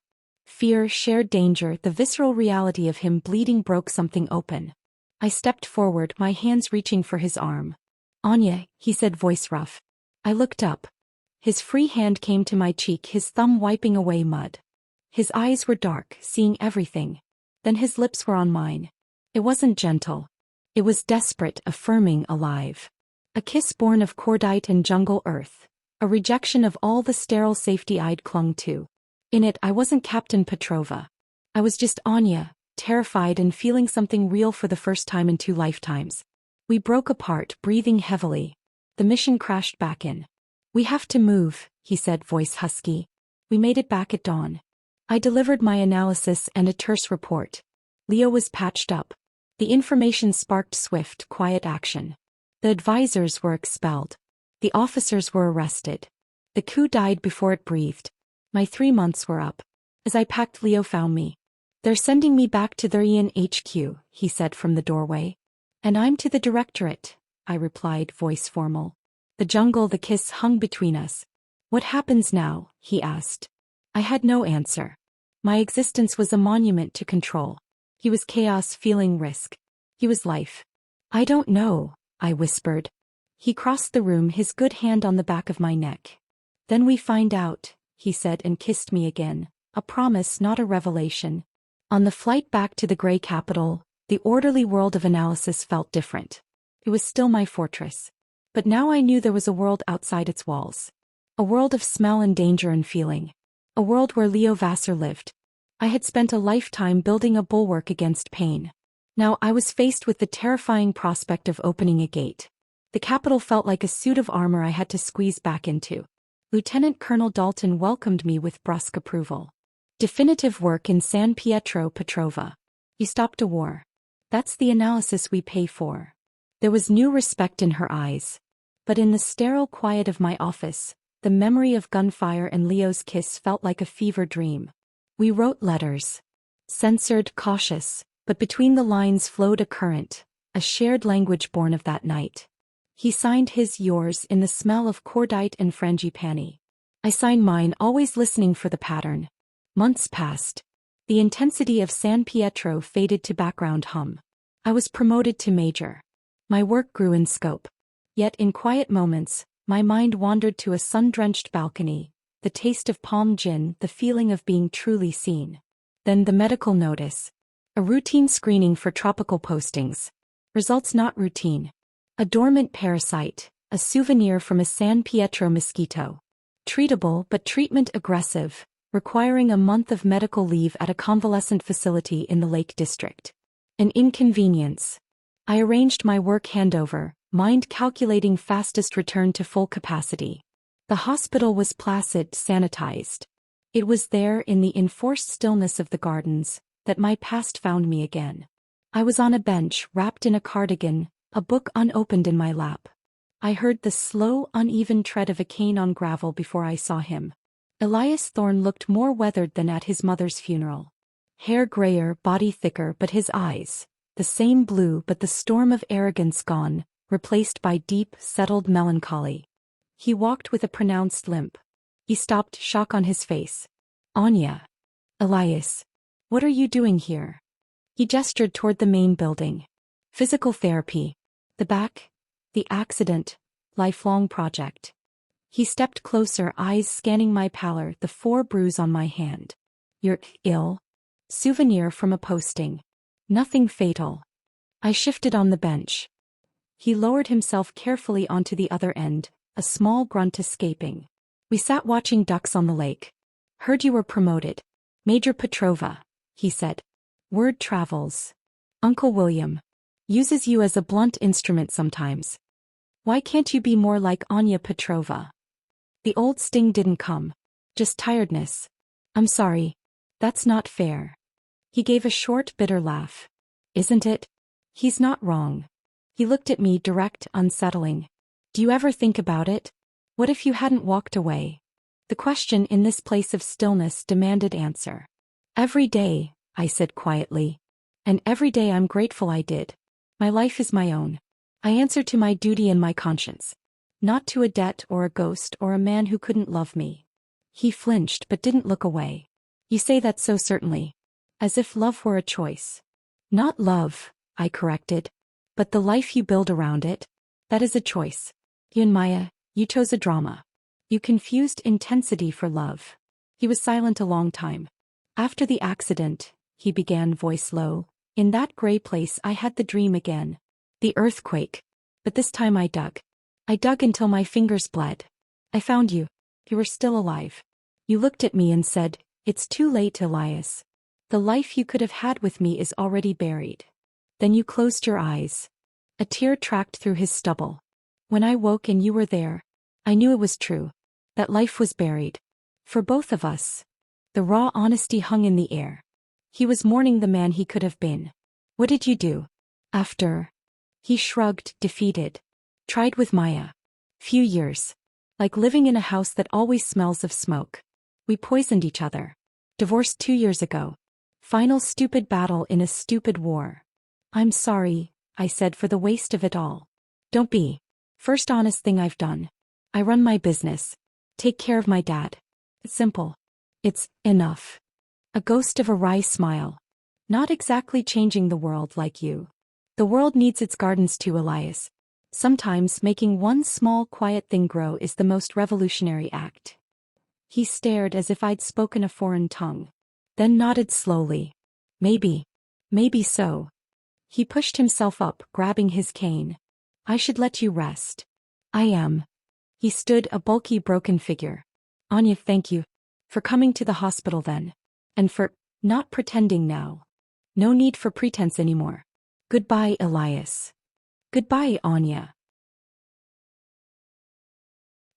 Fear, shared danger, the visceral reality of him bleeding broke something open. I stepped forward, my hands reaching for his arm. Anya, he said, voice rough. I looked up. His free hand came to my cheek, his thumb wiping away mud. His eyes were dark, seeing everything. Then his lips were on mine. It wasn't gentle. It was desperate, affirming, alive. A kiss born of cordite and jungle earth. A rejection of all the sterile safety I'd clung to. In it I wasn't Captain Petrova. I was just Anya, terrified and feeling something real for the first time in 2 lifetimes. We broke apart, breathing heavily. The mission crashed back in. We have to move, he said, voice husky. We made it back at dawn. I delivered my analysis and a terse report. Leo was patched up. The information sparked swift, quiet action. The advisors were expelled. The officers were arrested. The coup died before it breathed. My 3 months were up. As I packed, Leo found me. They're sending me back to their Ian HQ, he said from the doorway. And I'm to the directorate, I replied, voice formal. The jungle, the kiss hung between us. What happens now? He asked. I had no answer. My existence was a monument to control. He was chaos, feeling risk. He was life. I don't know, I whispered. He crossed the room, his good hand on the back of my neck. Then we find out, he said, and kissed me again. A promise, not a revelation. On the flight back to the gray capital, the orderly world of analysis felt different. It was still my fortress. But now I knew there was a world outside its walls. A world of smell and danger and feeling. A world where Leo Vassar lived. I had spent a lifetime building a bulwark against pain. Now I was faced with the terrifying prospect of opening a gate. The capital felt like a suit of armor I had to squeeze back into. Lieutenant Colonel Dalton welcomed me with brusque approval. Definitive work in San Pietro Petrova. You stopped a war. That's the analysis we pay for. There was new respect in her eyes. But in the sterile quiet of my office, the memory of gunfire and Leo's kiss felt like a fever dream. We wrote letters. Censored, cautious, but between the lines flowed a current, a shared language born of that night. He signed his, yours, in the smell of cordite and frangipani. I signed mine, always listening for the pattern. Months passed. The intensity of San Pietro faded to background hum. I was promoted to major. My work grew in scope. Yet in quiet moments, my mind wandered to a sun-drenched balcony, the taste of palm gin, the feeling of being truly seen. Then the medical notice. A routine screening for tropical postings. Results not routine. A dormant parasite, a souvenir from a San Pietro mosquito. Treatable but treatment aggressive, requiring a month of medical leave at a convalescent facility in the Lake District. An inconvenience. I arranged my work handover, mind calculating fastest return to full capacity. The hospital was placid, sanitized. It was there in the enforced stillness of the gardens that my past found me again. I was on a bench, wrapped in a cardigan, a book unopened in my lap. I heard the slow, uneven tread of a cane on gravel before I saw him. Elias Thorne looked more weathered than at his mother's funeral. Hair grayer, body thicker, but his eyes, the same blue but the storm of arrogance gone, replaced by deep, settled melancholy. He walked with a pronounced limp. He stopped, shock on his face. Anya. Elias. What are you doing here? He gestured toward the main building. Physical therapy. The back. The accident. Lifelong project. He stepped closer, eyes scanning my pallor, the 4 bruise on my hand. You're ill? Souvenir from a posting. Nothing fatal. I shifted on the bench. He lowered himself carefully onto the other end, a small grunt escaping. We sat watching ducks on the lake. Heard you were promoted. Major Petrova, he said. Word travels. Uncle William. Uses you as a blunt instrument sometimes. Why can't you be more like Anya Petrova? The old sting didn't come. Just tiredness. I'm sorry. That's not fair. He gave a short, bitter laugh. Isn't it? He's not wrong. He looked at me, direct, unsettling. Do you ever think about it? What if you hadn't walked away? The question in this place of stillness demanded answer. Every day, I said quietly. And every day I'm grateful I did. My life is my own. I answer to my duty and my conscience. Not to a debt or a ghost or a man who couldn't love me. He flinched but didn't look away. You say that so certainly. As if love were a choice. Not love, I corrected. But the life you build around it. That is a choice. You and Maya, you chose a drama. You confused intensity for love. He was silent a long time. After the accident, he began, voice low. In that gray place I had the dream again. The earthquake. But this time I dug. I dug until my fingers bled. I found you. You were still alive. You looked at me and said, it's too late, Elias. The life you could have had with me is already buried. Then you closed your eyes. A tear tracked through his stubble. When I woke and you were there, I knew it was true. That life was buried. For both of us. The raw honesty hung in the air. He was mourning the man he could have been. What did you do? After? He shrugged, defeated. Tried with Maya. Few years. Like living in a house that always smells of smoke. We poisoned each other. Divorced 2 years ago. Final stupid battle in a stupid war. I'm sorry, I said, for the waste of it all. Don't be. First honest thing I've done. I run my business. Take care of my dad. It's simple. It's enough. A ghost of a wry smile. Not exactly changing the world like you. The world needs its gardens too, Elias. Sometimes making one small quiet thing grow is the most revolutionary act. He stared as if I'd spoken a foreign tongue. Then nodded slowly. Maybe. Maybe so. He pushed himself up, grabbing his cane. I should let you rest. I am. He stood, a bulky, broken figure. Anya, thank you. For coming to the hospital then. And for not pretending now. No need for pretense anymore. Goodbye, Elias. Goodbye, Anya.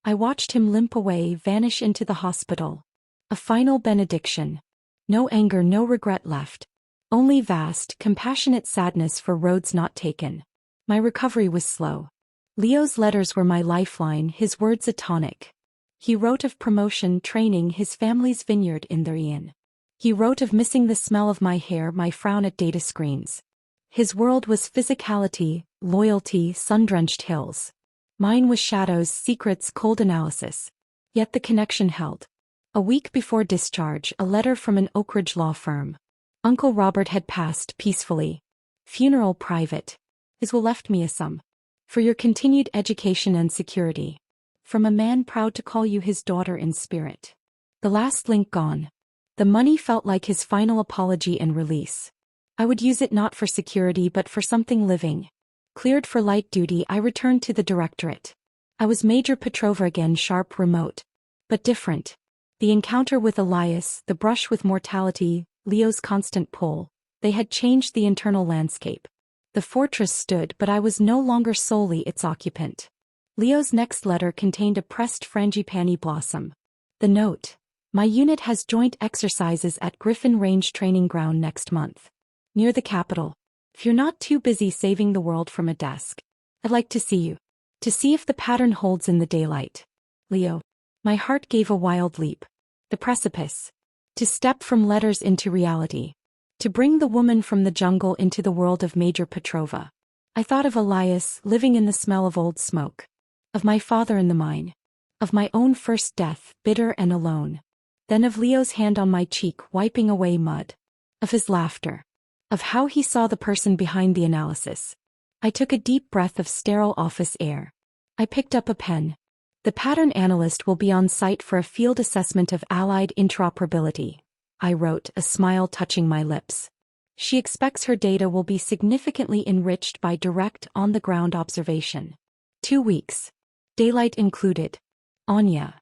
I watched him limp away, vanish into the hospital. A final benediction. No anger, no regret left. Only vast, compassionate sadness for roads not taken. My recovery was slow. Leo's letters were my lifeline, his words a tonic. He wrote of promotion, training, his family's vineyard in their inn. He wrote of missing the smell of my hair, my frown at data screens. His world was physicality, loyalty, sun-drenched hills. Mine was shadows, secrets, cold analysis. Yet the connection held. A week before discharge, a letter from an Oak Ridge law firm. Uncle Robert had passed peacefully. Funeral private. His will left me a sum. For your continued education and security. From a man proud to call you his daughter in spirit. The last link gone. The money felt like his final apology and release. I would use it not for security but for something living. Cleared for light duty, I returned to the directorate. I was Major Petrova again, sharp, remote. But different. The encounter with Elias, the brush with mortality, Leo's constant pull, they had changed the internal landscape. The fortress stood, but I was no longer solely its occupant. Leo's next letter contained a pressed frangipani blossom. The note. My unit has joint exercises at Griffin Range Training Ground next month. Near the capital. If you're not too busy saving the world from a desk, I'd like to see you. To see if the pattern holds in the daylight. Leo. My heart gave a wild leap. The precipice. To step from letters into reality. To bring the woman from the jungle into the world of Major Petrova. I thought of Elias living in the smell of old smoke. Of my father in the mine. Of my own first death, bitter and alone. Then of Leo's hand on my cheek wiping away mud. Of his laughter. Of how he saw the person behind the analysis. I took a deep breath of sterile office air. I picked up a pen. The pattern analyst will be on site for a field assessment of allied interoperability, I wrote, a smile touching my lips. She expects her data will be significantly enriched by direct, on-the-ground observation. 2 weeks. Daylight included. Anya.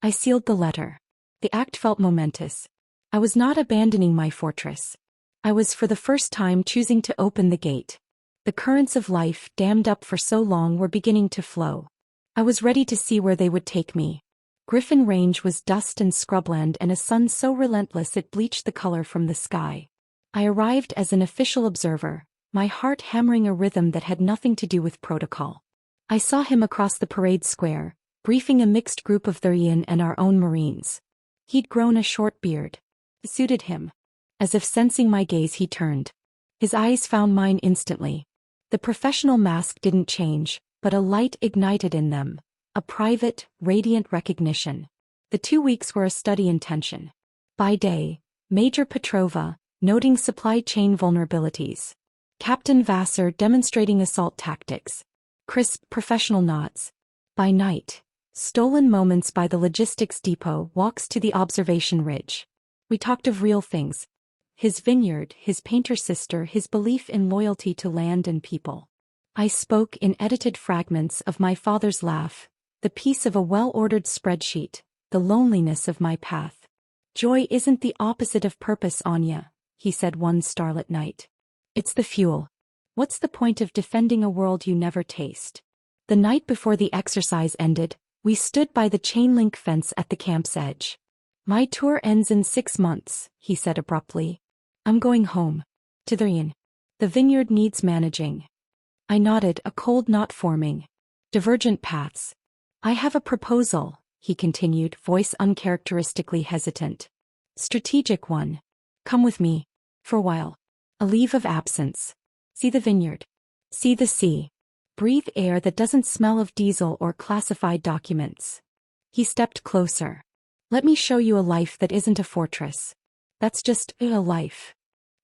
I sealed the letter. The act felt momentous. I was not abandoning my fortress. I was for the first time choosing to open the gate. The currents of life, dammed up for so long, were beginning to flow. I was ready to see where they would take me. Griffin Range was dust and scrubland and a sun so relentless it bleached the color from the sky. I arrived as an official observer, my heart hammering a rhythm that had nothing to do with protocol. I saw him across the parade square, briefing a mixed group of Thurian and our own Marines. He'd grown a short beard. It suited him. As if sensing my gaze, he turned. His eyes found mine instantly. The professional mask didn't change, but a light ignited in them, a private, radiant recognition. The 2 weeks were a study in tension. By day, Major Petrova, noting supply chain vulnerabilities. Captain Vassar demonstrating assault tactics. Crisp, professional nods. By night, stolen moments by the logistics depot, walks to the observation ridge. We talked of real things. His vineyard, his painter sister, his belief in loyalty to land and people. I spoke in edited fragments of my father's laugh, the peace of a well-ordered spreadsheet, the loneliness of my path. Joy isn't the opposite of purpose, Anya, he said one starlit night. It's the fuel. What's the point of defending a world you never taste? The night before the exercise ended, we stood by the chain-link fence at the camp's edge. My tour ends in 6 months, he said abruptly. I'm going home. To Thurian. The vineyard needs managing. I nodded, a cold knot forming. Divergent paths. I have a proposal, he continued, voice uncharacteristically hesitant. Strategic one. Come with me. For a while. A leave of absence. See the vineyard. See the sea. Breathe air that doesn't smell of diesel or classified documents. He stepped closer. Let me show you a life that isn't a fortress. That's just a life.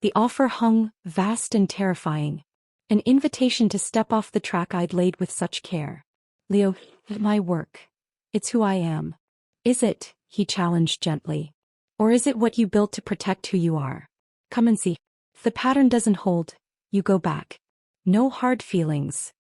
The offer hung, vast and terrifying. An invitation to step off the track I'd laid with such care. Leo, my work. It's who I am. Is it, he challenged gently. Or is it what you built to protect who you are? Come and see. If the pattern doesn't hold, you go back. No hard feelings.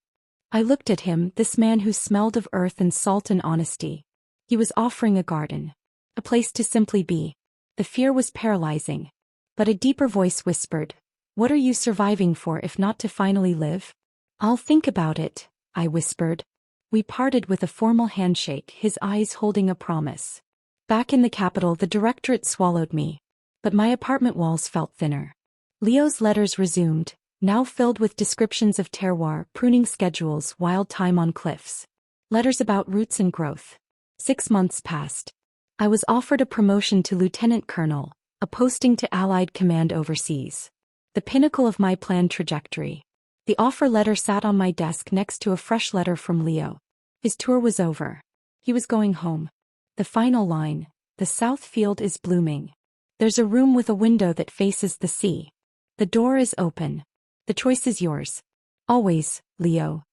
I looked at him, this man who smelled of earth and salt and honesty. He was offering a garden. A place to simply be. The fear was paralyzing. But a deeper voice whispered, what are you surviving for if not to finally live? I'll think about it, I whispered. We parted with a formal handshake, his eyes holding a promise. Back in the capital, the directorate swallowed me. But my apartment walls felt thinner. Leo's letters resumed, now filled with descriptions of terroir, pruning schedules, wild time on cliffs. Letters about roots and growth. 6 months passed. I was offered a promotion to lieutenant colonel, a posting to Allied command overseas. The pinnacle of my planned trajectory. The offer letter sat on my desk next to a fresh letter from Leo. His tour was over. He was going home. The final line, the south field is blooming. There's a room with a window that faces the sea. The door is open. The choice is yours. Always, Leo.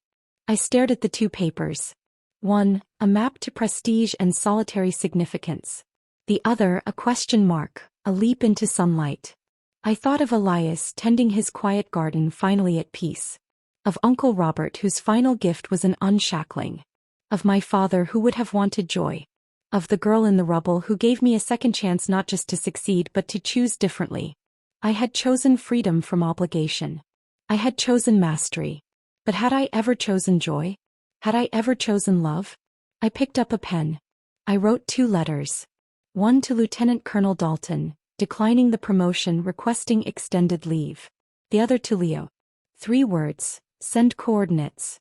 I stared at the 2 papers. One, a map to prestige and solitary significance. The other, a question mark, a leap into sunlight. I thought of Elias tending his quiet garden, finally at peace. Of Uncle Robert, whose final gift was an unshackling. Of my father, who would have wanted joy. Of the girl in the rubble who gave me a second chance, not just to succeed but to choose differently. I had chosen freedom from obligation. I had chosen mastery. But had I ever chosen joy? Had I ever chosen love? I picked up a pen. I wrote 2 letters. One to Lieutenant Colonel Dalton, declining the promotion, requesting extended leave. The other to Leo. 3 words, send coordinates.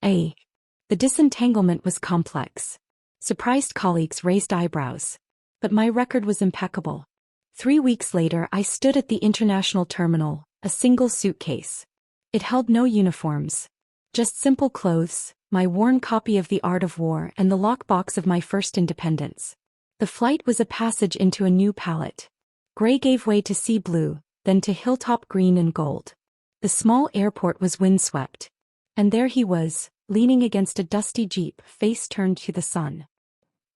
A. The disentanglement was complex. Surprised colleagues raised eyebrows. But my record was impeccable. 3 weeks later I stood at the international terminal, a single suitcase. It held no uniforms. Just simple clothes, my worn copy of The Art of War and the lockbox of my first independence. The flight was a passage into a new palette. Gray gave way to sea blue, then to hilltop green and gold. The small airport was windswept. And there he was, leaning against a dusty jeep, face turned to the sun.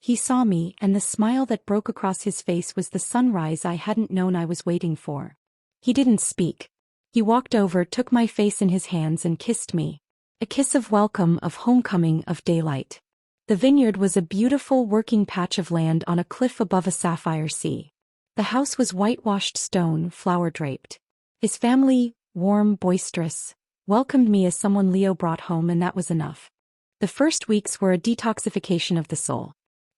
He saw me, and the smile that broke across his face was the sunrise I hadn't known I was waiting for. He didn't speak. He walked over, took my face in his hands and kissed me. A kiss of welcome, of homecoming, of daylight. The vineyard was a beautiful working patch of land on a cliff above a sapphire sea. The house was whitewashed stone, flower-draped. His family, warm, boisterous, welcomed me as someone Leo brought home, and that was enough. The first weeks were a detoxification of the soul.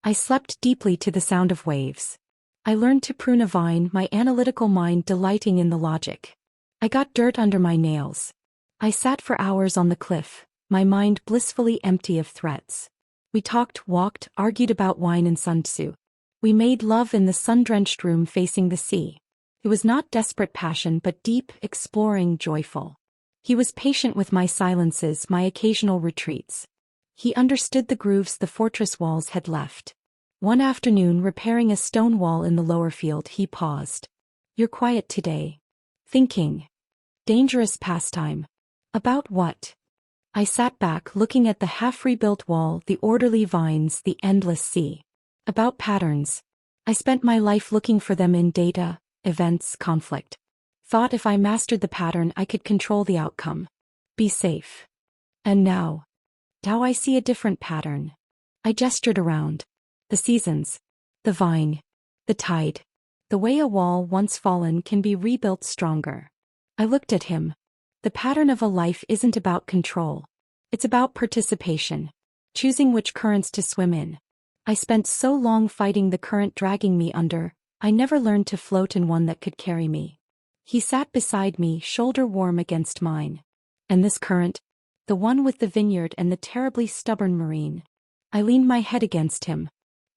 I slept deeply to the sound of waves. I learned to prune a vine, my analytical mind delighting in the logic. I got dirt under my nails. I sat for hours on the cliff, my mind blissfully empty of threats. We talked, walked, argued about wine and Sun Tzu. We made love in the sun-drenched room facing the sea. It was not desperate passion but deep, exploring, joyful. He was patient with my silences, my occasional retreats. He understood the grooves the fortress walls had left. One afternoon, repairing a stone wall in the lower field, he paused. "You're quiet today." "Thinking." "Dangerous pastime." "About what?" I sat back, looking at the half-rebuilt wall, the orderly vines, the endless sea. "About patterns. I spent my life looking for them in data, events, conflict. Thought if I mastered the pattern I could control the outcome. Be safe. And now I see a different pattern." I gestured around. The seasons. The vine. The tide. The way a wall once fallen can be rebuilt stronger. I looked at him. The pattern of a life isn't about control. It's about participation. Choosing which currents to swim in. I spent so long fighting the current dragging me under, I never learned to float in one that could carry me. He sat beside me, shoulder warm against mine. And this current? The one with the vineyard and the terribly stubborn marine. I leaned my head against him.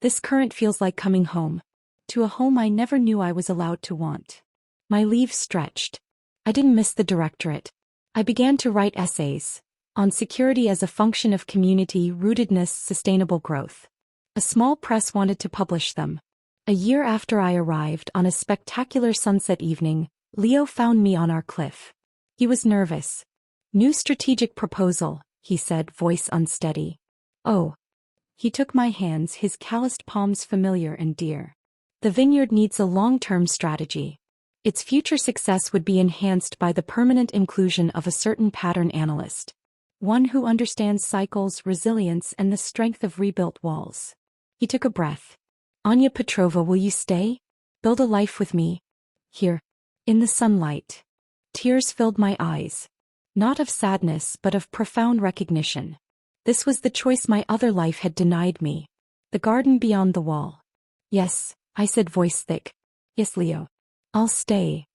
This current feels like coming home. To a home I never knew I was allowed to want. My leaves stretched. I didn't miss the directorate. I began to write essays. On security as a function of community, rootedness, sustainable growth. A small press wanted to publish them. A year after I arrived, on a spectacular sunset evening, Leo found me on our cliff. He was nervous. "New strategic proposal," he said, voice unsteady. "Oh." He took my hands, his calloused palms familiar and dear. "The vineyard needs a long-term strategy. Its future success would be enhanced by the permanent inclusion of a certain pattern analyst. One who understands cycles, resilience, and the strength of rebuilt walls." He took a breath. "Anya Petrova, will you stay? Build a life with me? Here. In the sunlight." Tears filled my eyes. Not of sadness but of profound recognition. This was the choice my other life had denied me. The garden beyond the wall. "Yes," I said, voice thick. "Yes, Leo. I'll stay."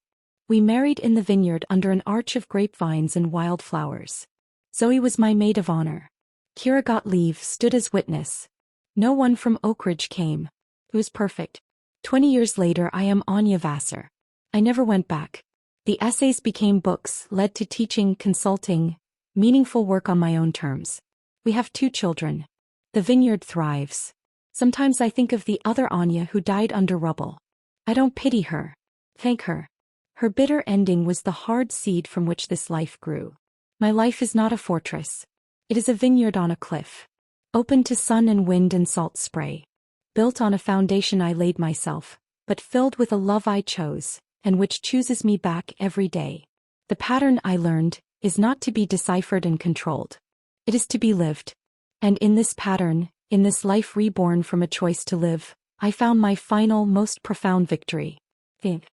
We married in the vineyard under an arch of grapevines and wildflowers. Zoe was my maid of honor. Kira Gottlieb stood as witness. No one from Oak Ridge came. It was perfect. 20 years later I am Anya Vassar. I never went back. The essays became books, led to teaching, consulting, meaningful work on my own terms. We have 2 children. The vineyard thrives. Sometimes I think of the other Anya who died under rubble. I don't pity her. Thank her. Her bitter ending was the hard seed from which this life grew. My life is not a fortress. It is a vineyard on a cliff. Open to sun and wind and salt spray. Built on a foundation I laid myself, but filled with a love I chose, and which chooses me back every day. The pattern I learned is not to be deciphered and controlled. It is to be lived. And in this pattern, in this life reborn from a choice to live, I found my final, most profound victory. Think.